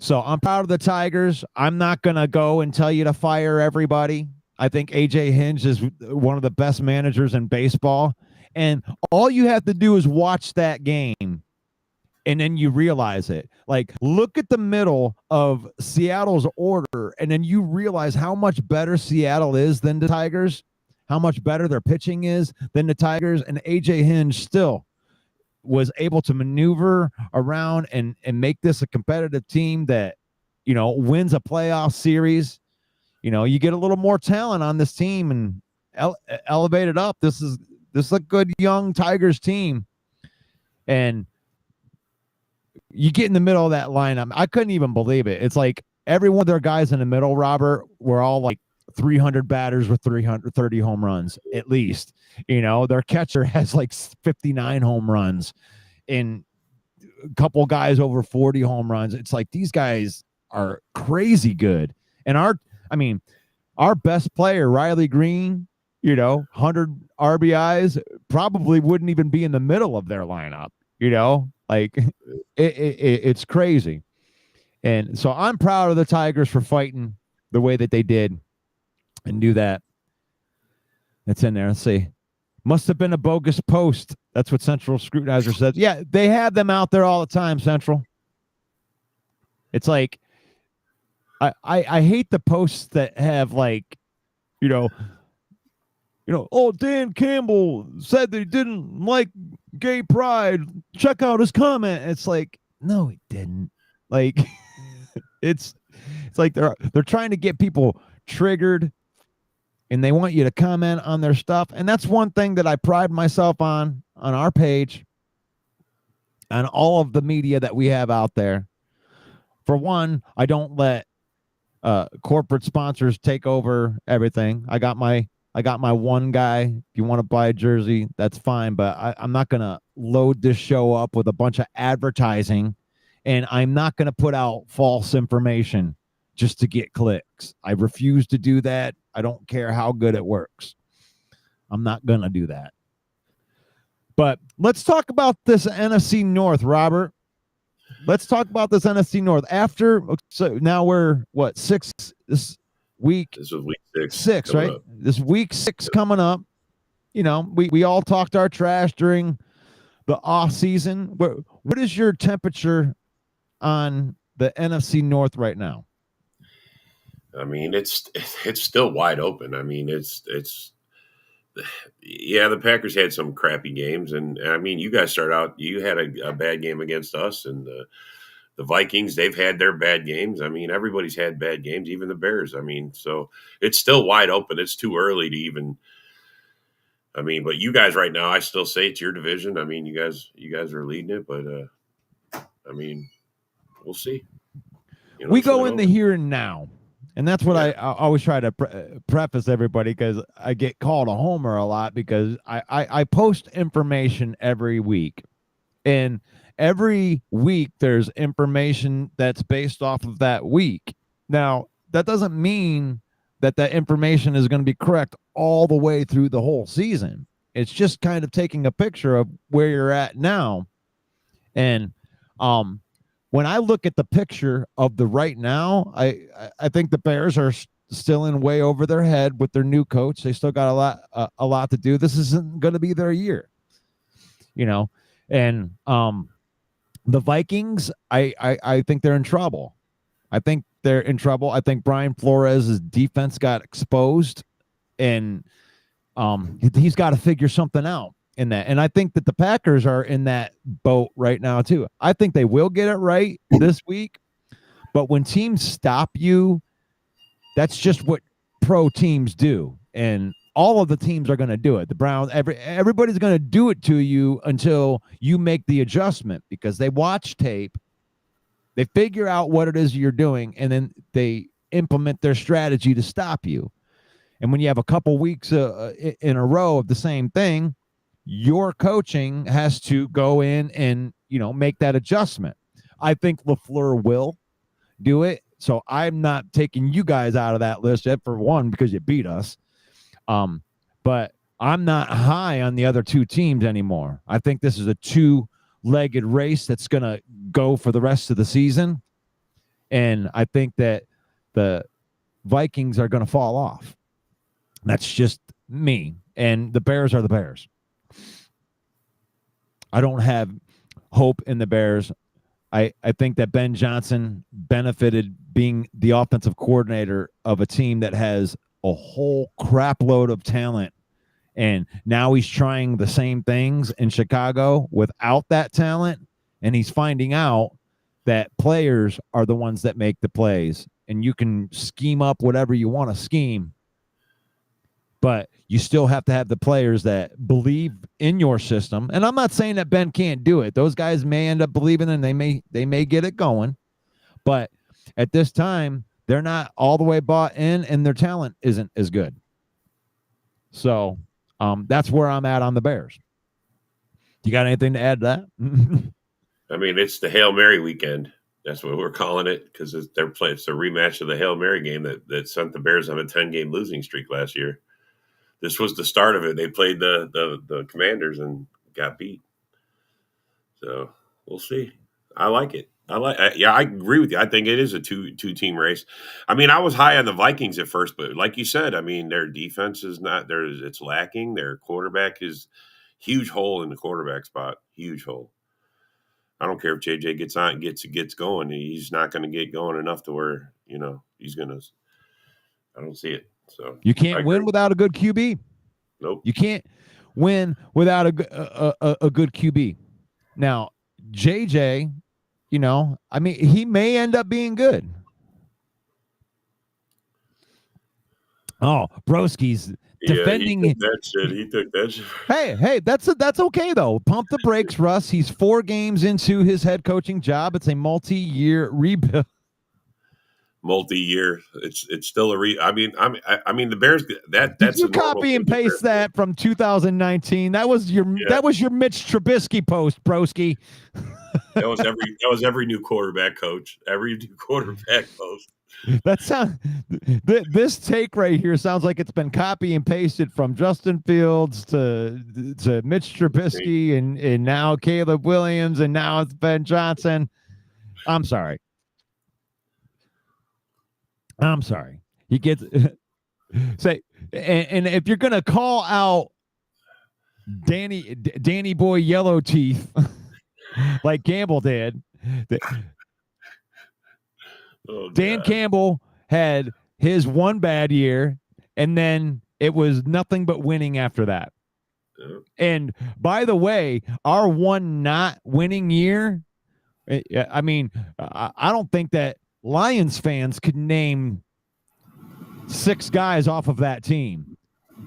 So I'm proud of the Tigers. I'm not going to go and tell you to fire everybody. I think AJ Hinch is one of the best managers in baseball. And all you have to do is watch that game, and then you realize it. Like, look at the middle of Seattle's order, and then you realize how much better Seattle is than the Tigers, how much better their pitching is than the Tigers, and AJ Hinge still was able to maneuver around and make this a competitive team that, wins a playoff series. You get a little more talent on this team and elevate it up. This is a good young Tigers team. And you get in the middle of that lineup. I couldn't even believe it. It's like every one of their guys in the middle, Robert, were all like 300 batters with 330 home runs at least. Their catcher has like 59 home runs and a couple guys over 40 home runs. It's like these guys are crazy good. And our best player, Riley Green, 100 RBIs, probably wouldn't even be in the middle of their lineup. Like it's crazy. And so I'm proud of the Tigers for fighting the way that they did and do that. It's in there. Let's see. Must have been a bogus post. That's what Central Scrutinizer says. Yeah, they have them out there all the time, Central. It's like I hate the posts that have like, oh, Dan Campbell said they didn't like gay pride. Check out his comment. It's like, no, he didn't. Like, it's like they're trying to get people triggered, and they want you to comment on their stuff. And that's one thing that I pride myself on our page, on all of the media that we have out there. For one, I don't let corporate sponsors take over everything. I got my one guy. If you want to buy a jersey, that's fine. But I'm not going to load this show up with a bunch of advertising, and I'm not going to put out false information just to get clicks. I refuse to do that. I don't care how good it works. I'm not going to do that. But let's talk about this NFC North, Robert. Let's talk about this NFC North. So now we're, what, 6 this week? This was week 6. 6, right? Up. This week 6 coming up. We all talked our trash during the off season. What is your temperature on the NFC North right now? I mean, it's still wide open. I mean, the Packers had some crappy games, and I mean, you guys start out. You had a bad game against us, and the Vikings, they've had their bad games. I mean, everybody's had bad games, even the Bears. I mean, so it's still wide open. It's too early to even. I mean, but you guys right now, I still say it's your division. I mean, you guys are leading it, but I mean, we'll see. We go in the here and now. And that's what I always try to preface everybody, because I get called a homer a lot because I post information every week. And every week there's information that's based off of that week. Now, that doesn't mean that information is going to be correct all the way through the whole season. It's just kind of taking a picture of where you're at now. And when I look at the picture of the right now, I think the Bears are still in way over their head with their new coach. They still got a lot to do. This isn't going to be their year, And the Vikings, I think they're in trouble. I think they're in trouble. I think Brian Flores' defense got exposed, and he's got to figure something out in that. And I think that the Packers are in that boat right now too. I think they will get it right this week, but when teams stop you, that's just what pro teams do. And all of the teams are going to do it. The Browns, everybody's going to do it to you until you make the adjustment, because they watch tape, they figure out what it is you're doing, and then they implement their strategy to stop you. And when you have a couple weeks in a row of the same thing, your coaching has to go in and, make that adjustment. I think LaFleur will do it. So I'm not taking you guys out of that list yet, for one, because you beat us. But I'm not high on the other two teams anymore. I think this is a 2-legged race that's going to go for the rest of the season. And I think that the Vikings are going to fall off. That's just me. And the Bears are the Bears. I don't have hope in the Bears. I think that Ben Johnson benefited being the offensive coordinator of a team that has a whole crap load of talent. And now he's trying the same things in Chicago without that talent. And he's finding out that players are the ones that make the plays. And you can scheme up whatever you want to scheme, but you still have to have the players that believe in your system. And I'm not saying that Ben can't do it. Those guys may end up believing and they may get it going. But at this time, they're not all the way bought in and their talent isn't as good. So that's where I'm at on the Bears. You got anything to add to that? I mean, it's the Hail Mary weekend. That's what we're calling it, because it's a rematch of the Hail Mary game that sent the Bears on a 10-game losing streak last year. This was the start of it. They played the Commanders and got beat. So we'll see. I like it. I agree with you. I think it is a two-team race. I mean, I was high on the Vikings at first, but like you said, I mean, their defense is not there. It's lacking. Their quarterback is huge hole in the quarterback spot. Huge hole. I don't care if JJ gets going. He's not going to get going enough to where, he's going to. I don't see it. So you can't win without a good QB. Nope. You can't win without a good QB. Now, JJ, I mean, he may end up being good. Oh, Broski's defending. He took that shit. Hey, that's okay though. Pump the brakes, Russ. He's 4 games into his head coaching job. It's a multi-year rebuild. Multi-year. It's still a I mean the Bears. That's Did you copy and paste that from 2019? That was your Mitch Trubisky post, Broski. That was every new quarterback coach. Every new quarterback post. This take right here sounds like it's been copy and pasted from Justin Fields to Mitch Trubisky and now Caleb Williams and now it's Ben Johnson. I'm sorry. He gets say, and if you're gonna call out Danny Boy Yellow Teeth like Campbell did, Dan Campbell had his one bad year, and then it was nothing but winning after that. And by the way, our one not winning year, I mean, I don't think that Lions fans could name 6 guys off of that team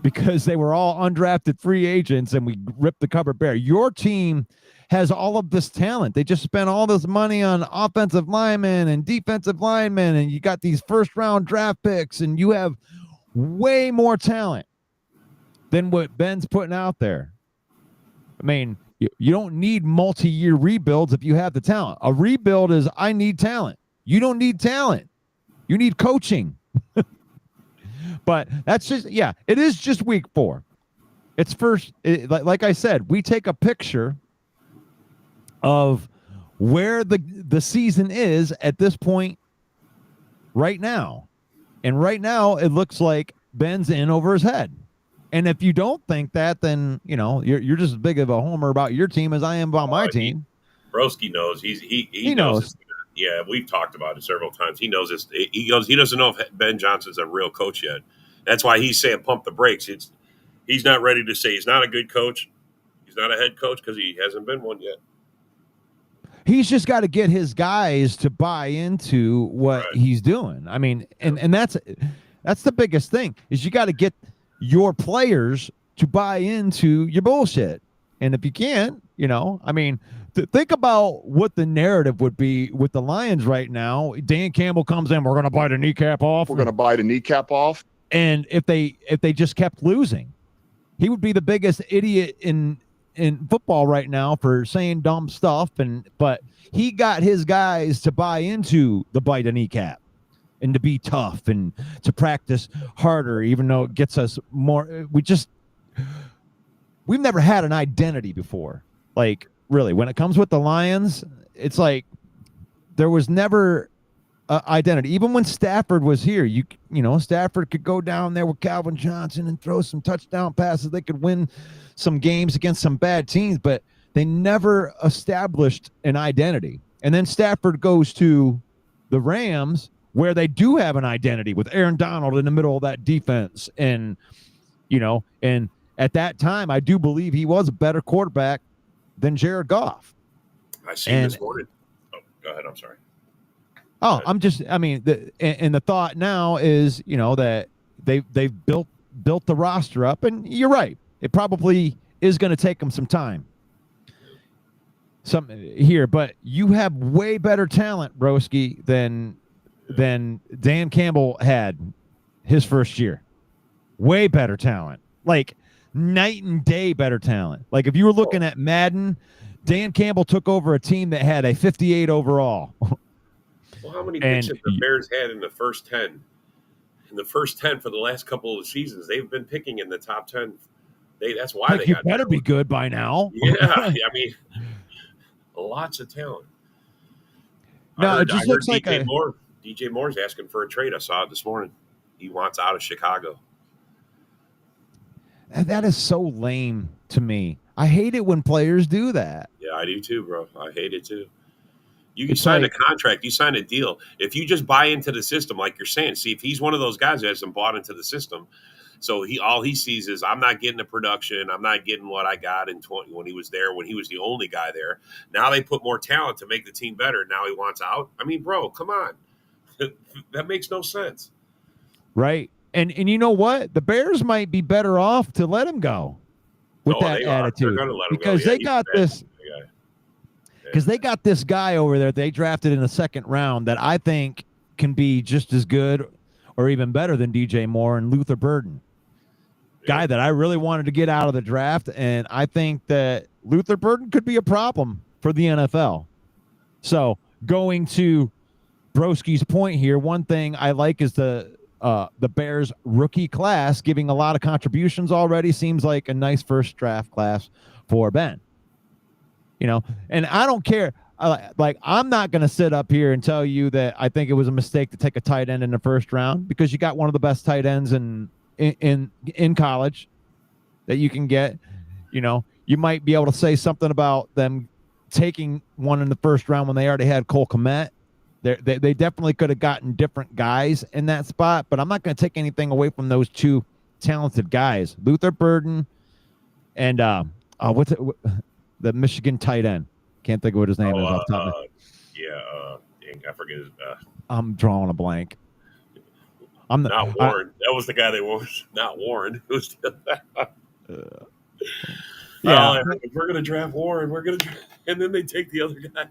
because they were all undrafted free agents and we ripped the cupboard bare. Your team has all of this talent. They just spent all this money on offensive linemen and defensive linemen, and you got these first-round draft picks, and you have way more talent than what Ben's putting out there. I mean, you don't need multi-year rebuilds if you have the talent. A rebuild is, I need talent. You don't need talent. You need coaching. But that's just, it is just week 4. It's first, like I said, we take a picture of where the season is at this point right now. And right now, it looks like Ben's in over his head. And if you don't think that, then, you're just as big of a homer about your team as I am about my team. Broski knows. He knows. Yeah, we've talked about it several times. He knows this. He doesn't know if Ben Johnson's a real coach yet. That's why he's saying pump the brakes. He's not ready to say he's not a good coach. He's not a head coach because he hasn't been one yet. He's just got to get his guys to buy into what he's doing. I mean, and that's the biggest thing is you got to get your players to buy into your bullshit. And if you can't, I mean, think about what the narrative would be with the Lions right now. Dan Campbell comes in, we're going to bite a kneecap off. We're going to bite a kneecap off. And if they just kept losing, he would be the biggest idiot in football right now for saying dumb stuff. But he got his guys to buy into the bite a kneecap and to be tough and to practice harder, even though it gets us more. We've never had an identity before. Like, really, when it comes with the Lions, it's like there was never identity. Even when Stafford was here, Stafford could go down there with Calvin Johnson and throw some touchdown passes. They could win some games against some bad teams, but They never established an identity. And then Stafford goes to the Rams, where they do have an identity with Aaron Donald in the middle of that defense. And, and at that time, I do believe he was a better quarterback than Jared Goff. I seen this morning. Oh, go ahead. I'm sorry. Oh, the thought now is, that they've built the roster up, and you're right. It probably is going to take them some time. But you have way better talent, Broski, than Dan Campbell had his first year. Way better talent. Like night and day better talent. Like if you were looking at Madden, Dan Campbell took over a team that had a 58 overall. Well, how many picks have the Bears had in the first 10? In the first 10 for the last couple of seasons, they've been picking in the top 10. That's why they got better be good by now. Yeah, I mean, lots of talent. No, it just looks like DJ Moore's asking for a trade. I saw it this morning. He wants out of Chicago. That is so lame to me. I hate it when players do that. Yeah, I do too, bro. I hate it too. You sign a contract, you sign a deal. If you just buy into the system, like you're saying, see, if he's one of those guys that hasn't bought into the system, so all he sees is I'm not getting the production, I'm not getting what I got in 20 when he was there, when he was the only guy there. Now they put more talent to make the team better. Now he wants out. I mean, bro, come on. That makes no sense. Right. And you know what? The Bears might be better off to let him go with that attitude. They're let him because go. They got this. Because they got this guy over there they drafted in the second round that I think can be just as good or even better than DJ Moore and Luther Burden. Guy that I really wanted to get out of the draft, and I think that Luther Burden could be a problem for the NFL. So going to Broski's point here, one thing I like is the Bears rookie class giving a lot of contributions already. Seems like a nice first draft class for Ben. And I don't care. I'm not going to sit up here and tell you that I think it was a mistake to take a tight end in the first round because you got one of the best tight ends in college that you can get. You might be able to say something about them taking one in the first round when they already had Cole Kmet. They definitely could have gotten different guys in that spot, but I'm not going to take anything away from those two talented guys, Luther Burden and the Michigan tight end. Can't think of what his name is off the top. I forget his. I'm drawing a blank. Not Warren. That was the guy they was not Warren. It was if we're gonna draft Warren, and then they take the other guy.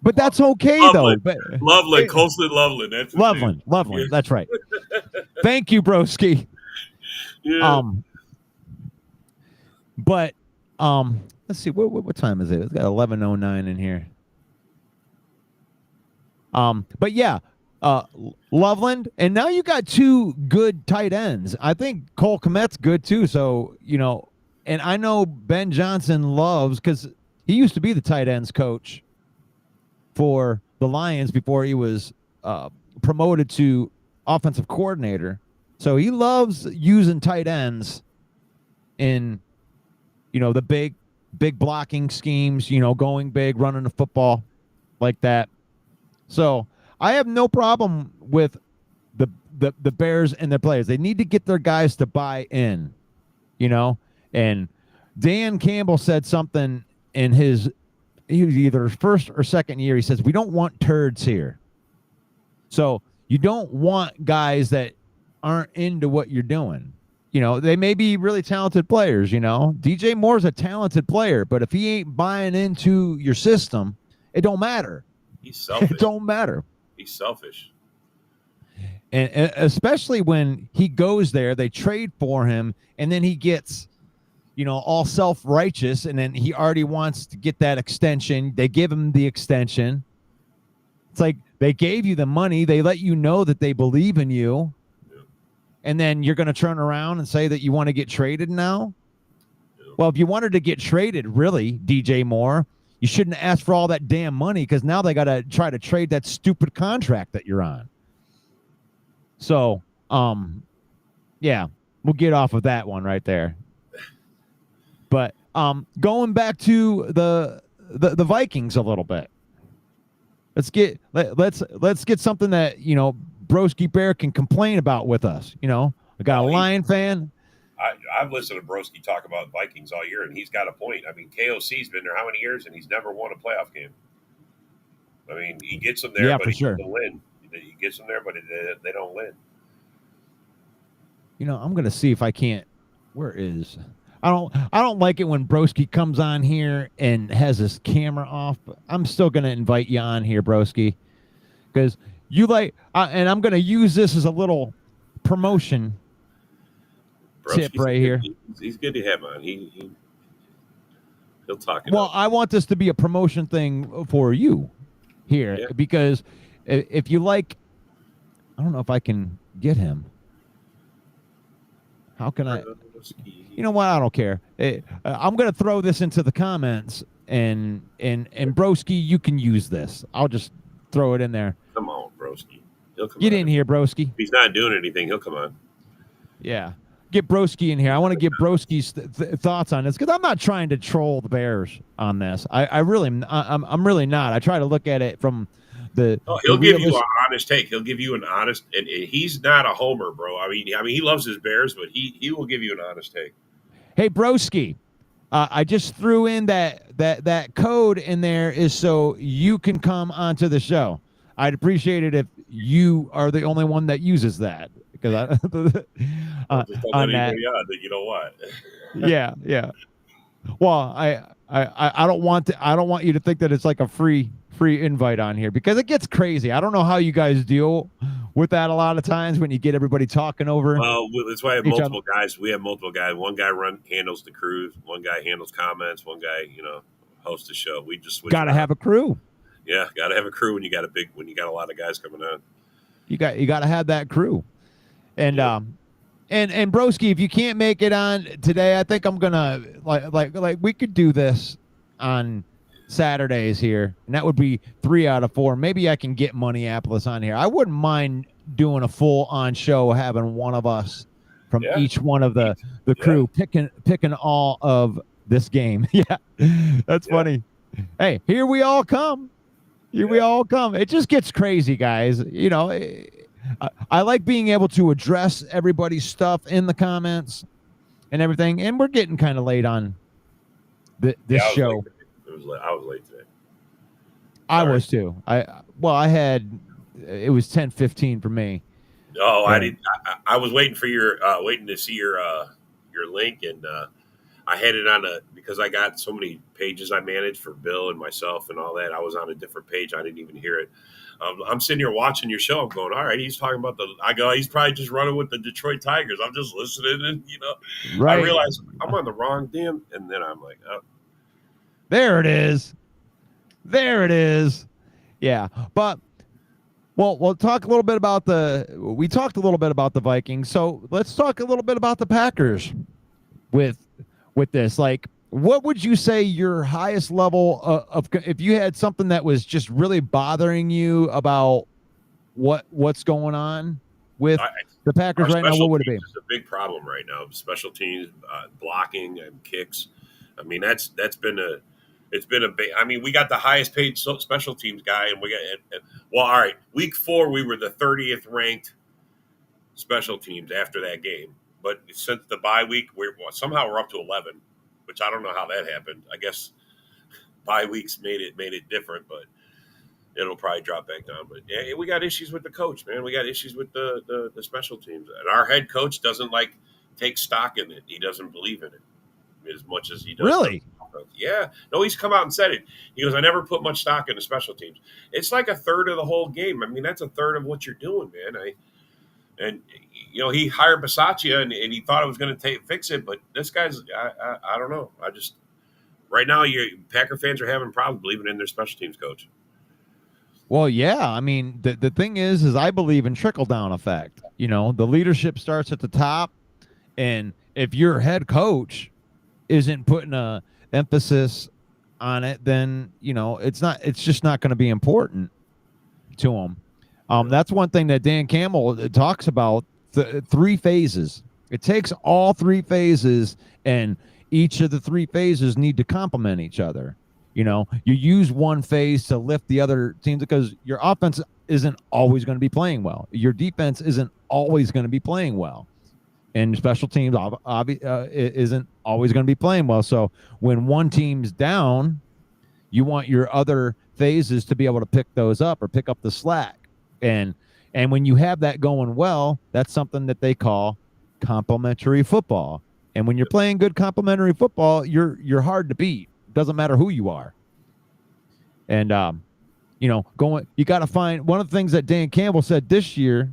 But that's okay Loveland. though. Loveland, Colston Loveland. That's Loveland. Yeah. That's right. Thank you, Broski. Yeah. But let's see, what time is it? It's got 11:09 in here. But yeah, Loveland, and now you got two good tight ends. I think Cole Kmet's good too. So and I know Ben Johnson loves because he used to be the tight ends coach for the Lions before he was promoted to offensive coordinator. So he loves using tight ends in the big blocking schemes, going big, running the football like that. So I have no problem with the Bears and their players. They need to get their guys to buy in, and Dan Campbell said something in he was either first or second year. He says, we don't want turds here. So you don't want guys that aren't into what you're doing. They may be really talented players, DJ Moore's a talented player, but if he ain't buying into your system, it don't matter. He's selfish. It don't matter. He's selfish. And especially when he goes there, they trade for him, and then he gets, all self-righteous, and then he already wants to get that extension. They give him the extension. It's like they gave you the money. They let you know that they believe in you. And then you're going to turn around and say that you want to get traded now? Yeah. Well, if you wanted to get traded, really, DJ Moore, you shouldn't ask for all that damn money because now they got to try to trade that stupid contract that you're on. So, yeah, we'll get off of that one right there. But Going back to the Vikings a little bit. Let's get something that Broski Bear can complain about with us. I got a Lion fan. I've listened to Broski talk about Vikings all year, and he's got a point. I mean, KOC's been there how many years, and he's never won a playoff game. I mean, he gets them there, but he doesn't win. He gets them there, but they don't win. I'm going to see if I can't. Where is? I don't like it when Broski comes on here and has his camera off, but I'm still going to invite you on here, Broski, because you and I'm going to use this as a little promotion tip right here. He's good to have on. He'll talk. Well, I want this to be a promotion thing for you here because if you like, I don't know if I can get him. How can I? You know what? I don't care. I'm going to throw this into the comments, and Broski, you can use this. I'll just throw it in there. Come on, Broski. He'll come Get in here, Broski. If he's not doing anything, he'll come on. Yeah. Get Broski in here. I want to get Broski's thoughts on this because I'm not trying to troll the Bears on this. I'm really not. I try to look at it from he'll give you an honest take. He'll give you an honest, and he's not a homer, bro. I mean, he loves his Bears, but he will give you an honest take. Hey, Broski, I just threw in that code in there is so you can come onto the show. I'd appreciate it if you are the only one that uses that because on that. You know what? yeah. Well, I don't want you to think that it's like a free invite on here because it gets crazy. I don't know how you guys deal with that a lot of times when you get everybody talking over. Well, that's why I have multiple guys. We have multiple guys. One guy handles the crew. One guy handles comments. One guy, hosts the show. We just got to have a crew. Yeah, got to have a crew when you got a lot of guys coming on. You got to have that crew. And and Broski, if you can't make it on today, I think I'm gonna like we could do this on Saturdays here, and that would be 3 out of 4. Maybe I can get Minneapolis on here. I wouldn't mind doing a full on show, having one of us from each one of the crew picking all of this game. Yeah, that's funny. Hey, here we all come. We all come. It just gets crazy, guys. I like being able to address everybody's stuff in the comments and everything, and we're getting kind of late on this show. I was late today. I was too. It was 10:15 for me. Oh, I didn't. I was waiting for waiting to see your link, and I had it on because I got so many pages I managed for Bill and myself and all that. I was on a different page. I didn't even hear it. I'm sitting here watching your show. I'm going, all right. He's talking about he's probably just running with the Detroit Tigers. I'm just listening, and right. I realize I'm on the wrong damn, and then I'm like, oh. There it is. Yeah, but we'll talk a little bit about we talked a little bit about the Vikings. So let's talk a little bit about the Packers with this. Like, what would you say your highest level of if you had something that was just really bothering you about what's going on with the Packers right now? What would it be? It's a big problem right now. Special teams, blocking and kicks. I mean, it's been a I mean, we got the highest paid special teams guy, and all right. Week 4, we were the 30th ranked special teams after that game. But since the bye week, we're up to 11, which I don't know how that happened. I guess bye weeks made it different, but it'll probably drop back down. But yeah, we got issues with the coach, man. We got issues with the special teams, and our head coach doesn't take stock in it. He doesn't believe in it as much as he does. Really? Yeah. No, he's come out and said it. He goes, I never put much stock into special teams. It's like a third of the whole game. I mean, that's a third of what you're doing, man. He hired Bisaccia and he thought it was going to fix it, but this guy's, I don't know. Right now, Packer fans are having problems believing in their special teams coach. Well, yeah. I mean, the thing is I believe in trickle-down effect. The leadership starts at the top, and if your head coach isn't putting a emphasis on it, then it's just not going to be important to them. That's one thing that Dan Campbell talks about, the 3 phases. It takes all 3 phases, and each of the three phases need to complement each other. You know, you use one phase to lift the other teams because your offense isn't always going to be playing well. Your defense isn't always going to be playing well. And special teams isn't always going to be playing well. So when one team's down, you want your other phases to be able to pick those up or pick up the slack. And when you have that going well, that's something that they call complementary football. And when you're playing good complementary football, you're hard to beat. Doesn't matter who you are. And you got to find one of the things that Dan Campbell said this year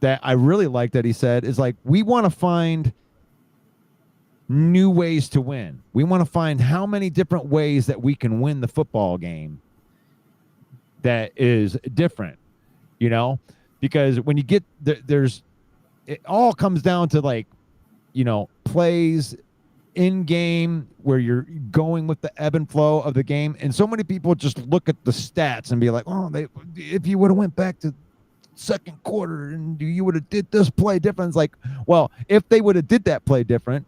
that I really like that he said is like, we want to find new ways to win. We want to find how many different ways that we can win the football game that is different, because when you get it all comes down to like, plays in game where you're going with the ebb and flow of the game. And so many people just look at the stats and be like, oh, if you would have went back to second quarter and you would have did this play different. It's like, well, if they would have did that play different,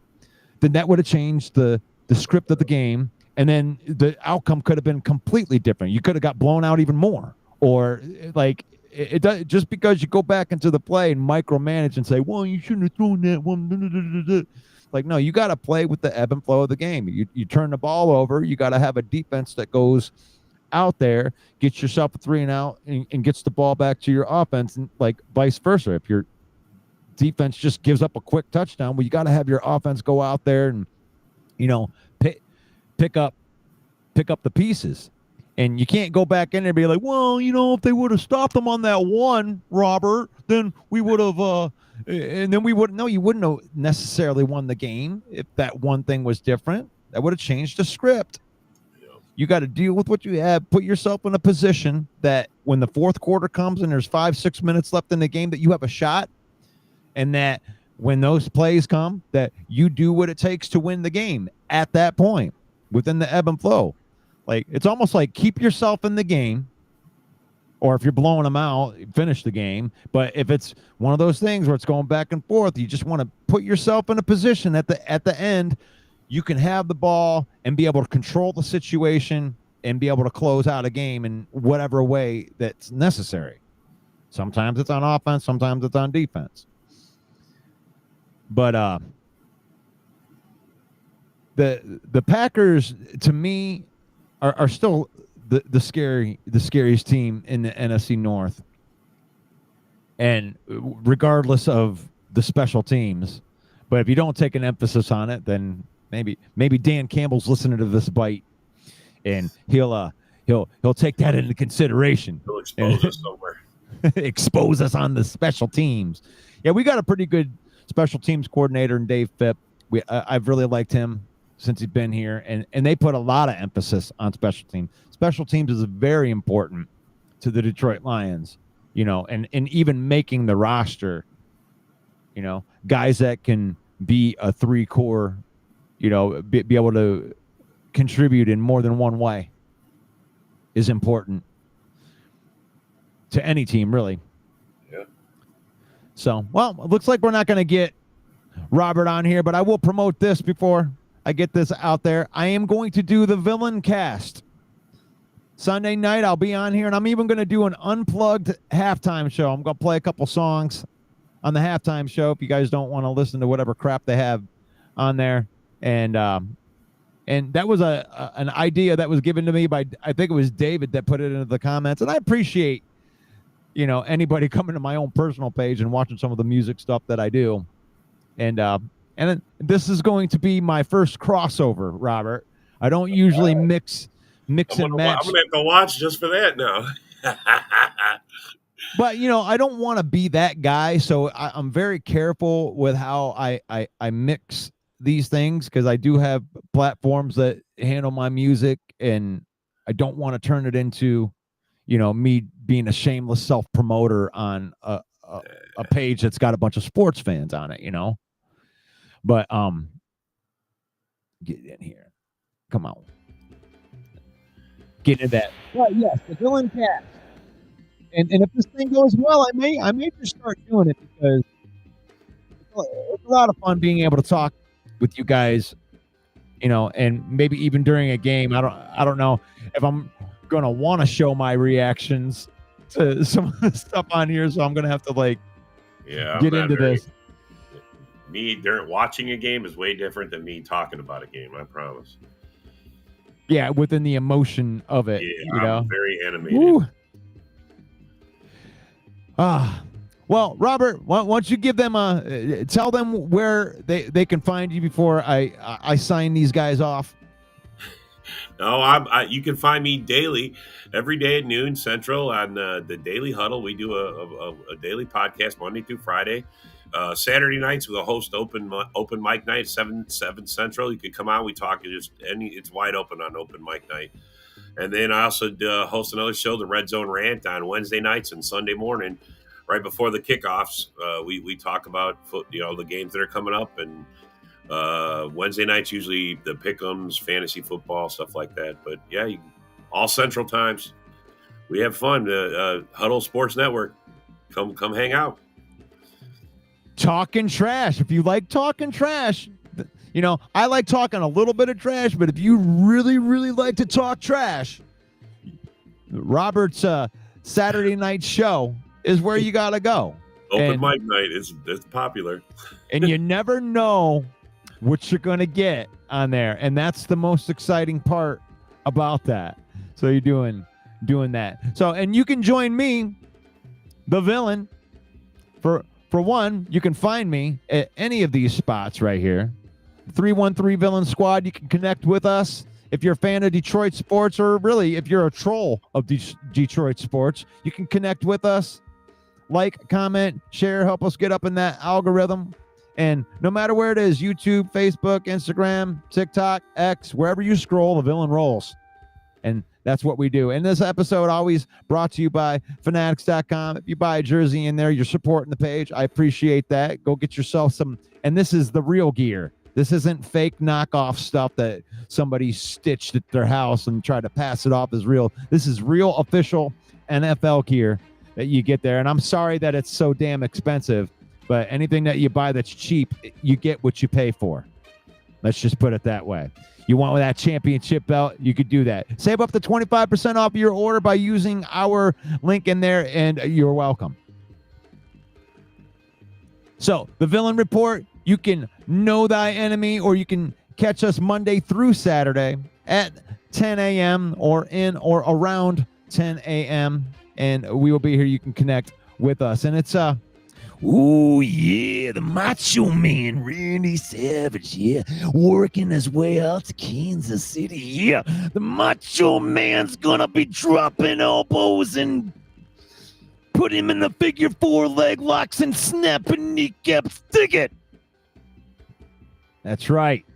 then that would have changed the script of the game. And then the outcome could have been completely different. You could have got blown out even more. Or like it does, just because you go back into the play and micromanage and say, well, you shouldn't have thrown that one. Like, no, you got to play with the ebb and flow of the game. You turn the ball over. You got to have a defense that goes out there, gets yourself a 3 and out, and gets the ball back to your offense, and like vice versa. If your defense just gives up a quick touchdown, well, you got to have your offense go out there and pick up the pieces. And you can't go back in there and be like, well, if they would have stopped them on that one, Robert, then we would have and then we wouldn't. No, you wouldn't have necessarily won the game if that one thing was different. That would have changed the script. Yeah. You got to deal with what you have. Put yourself in a position that when the fourth quarter comes and there's 5-6 minutes left in the game, that you have a shot, and that when those plays come, that you do what it takes to win the game at that point within the ebb and flow. Like, it's almost like keep yourself in the game. Or if you're blowing them out, finish the game. But if it's one of those things where it's going back and forth, you just want to put yourself in a position at the end, you can have the ball and be able to control the situation and be able to close out a game in whatever way that's necessary. Sometimes it's on offense, sometimes it's on defense. But the Packers, to me, are still the scariest team in the NFC North. And regardless of the special teams, but if you don't take an emphasis on it, then maybe Dan Campbell's listening to this bite, and he'll take that into consideration. He'll expose us somewhere. Expose us on the special teams. Yeah, we got a pretty good special teams coordinator in Dave Phipp. I've really liked him since he's been here, and they put a lot of emphasis on special teams. Special teams is very important to the Detroit Lions, and even making the roster, guys that can be a 3-core, be able to contribute in more than one way is important to any team, really. Yeah. So, well, it looks like we're not going to get Robert on here, but I will promote this before I get this out there. I am going to do the Villain Cast. Sunday night, I'll be on here, and I'm even going to do an unplugged halftime show. I'm going to play a couple songs on the halftime show if you guys don't want to listen to whatever crap they have on there. And that was an idea that was given to me by, I think it was David that put it into the comments. And I appreciate, anybody coming to my own personal page and watching some of the music stuff that I do. And this is going to be my first crossover, Robert. I don't usually mix and match. I'm going to have to watch just for that now. But, I don't want to be that guy. So I'm very careful with how I mix these things, because I do have platforms that handle my music, and I don't want to turn it into, me being a shameless self-promoter on a page that's got a bunch of sports fans on it, But get in here. Come on. Get into that. Well, yes, the Villain Cast. And if this thing goes well, I may just start doing it, because it's a lot of fun being able to talk with you guys and maybe even during a game. I don't know if I'm gonna want to show my reactions to some of the stuff on here, so I'm gonna have to get into this. Me during watching a game is way different than me talking about a game. I promise. Yeah, within the emotion of it. Yeah, I'm very animated. Well, Robert, why don't you give them tell them where they can find you before I sign these guys off. No, you can find me daily, every day at noon Central on the Daily Huddle. We do a daily podcast Monday through Friday. Saturday nights we'll host open mic night 7 Central. You can come out. We talk. It's wide open on open mic night. And then I also host another show, the Red Zone Rant, on Wednesday nights and Sunday morning, right before the kickoffs. We talk about the games that are coming up, and Wednesday nights usually the pick'ems, fantasy football, stuff like that. But yeah, all Central times. We have fun. Huddle Sports Network. Come hang out. Talking trash. If you like talking trash, I like talking a little bit of trash, but if you really, really like to talk trash, Robert's Saturday night show is where you got to go. Open mic night is popular. And you never know what you're going to get on there. And that's the most exciting part about that. So you're doing that. So, and you can join me, the villain. For one, you can find me at any of these spots right here. 313 Villain Squad. You can connect with us if you're a fan of Detroit sports, or really if you're a troll of Detroit sports. You can connect with us, like, comment, share, help us get up in that algorithm. And no matter where it is, YouTube, Facebook, Instagram, TikTok, X, wherever you scroll, the villain rolls. And that's what we do. And this episode always brought to you by fanatics.com. If you buy a jersey in there, you're supporting the page. I appreciate that. Go get yourself some. And this is the real gear. This isn't fake knockoff stuff that somebody stitched at their house and tried to pass it off as real. This is real official NFL gear that you get there. And I'm sorry that it's so damn expensive, but anything that you buy that's cheap, you get what you pay for. Let's just put it that way. You want that championship belt, you could do that. Save up to 25% off your order by using our link in there, and you're welcome. So, the Villain Report, you can know thy enemy, or you can catch us Monday through Saturday at 10 a.m. or in or around 10 a.m. And we will be here. You can connect with us. And it's oh, yeah, the Macho Man, Randy Savage, yeah, working his way out to Kansas City, yeah. The Macho Man's gonna be dropping elbows and put him in the figure 4 leg locks and snapping kneecaps. Dig it. That's right.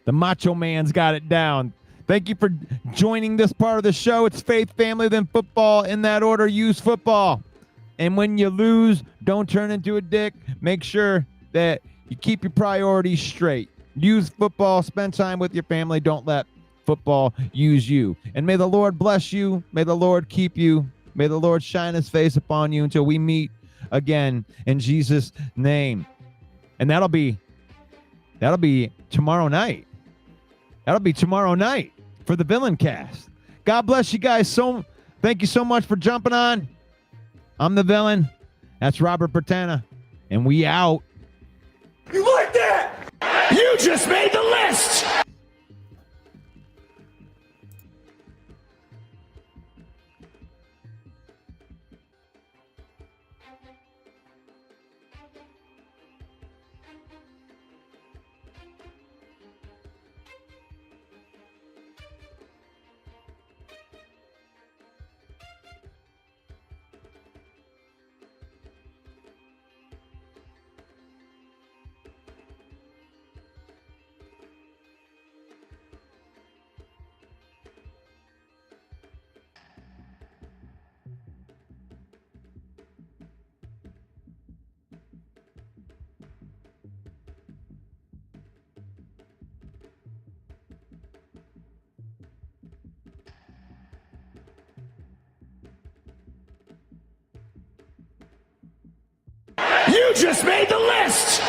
The Macho Man's got it down. Thank you for joining this part of the show. It's faith, family, then football. In that order, use football. And when you lose, don't turn into a dick. Make sure that you keep your priorities straight. Use football. Spend time with your family. Don't let football use you. And may the Lord bless you. May the Lord keep you. May the Lord shine his face upon you until we meet again in Jesus' name. And that'll be tomorrow night. That'll be tomorrow night for the Villain Cast. God bless you guys. Thank you so much for jumping on. I'm the villain. That's Robert Bertana. And we out. You like that? You just made the list! You just made the list!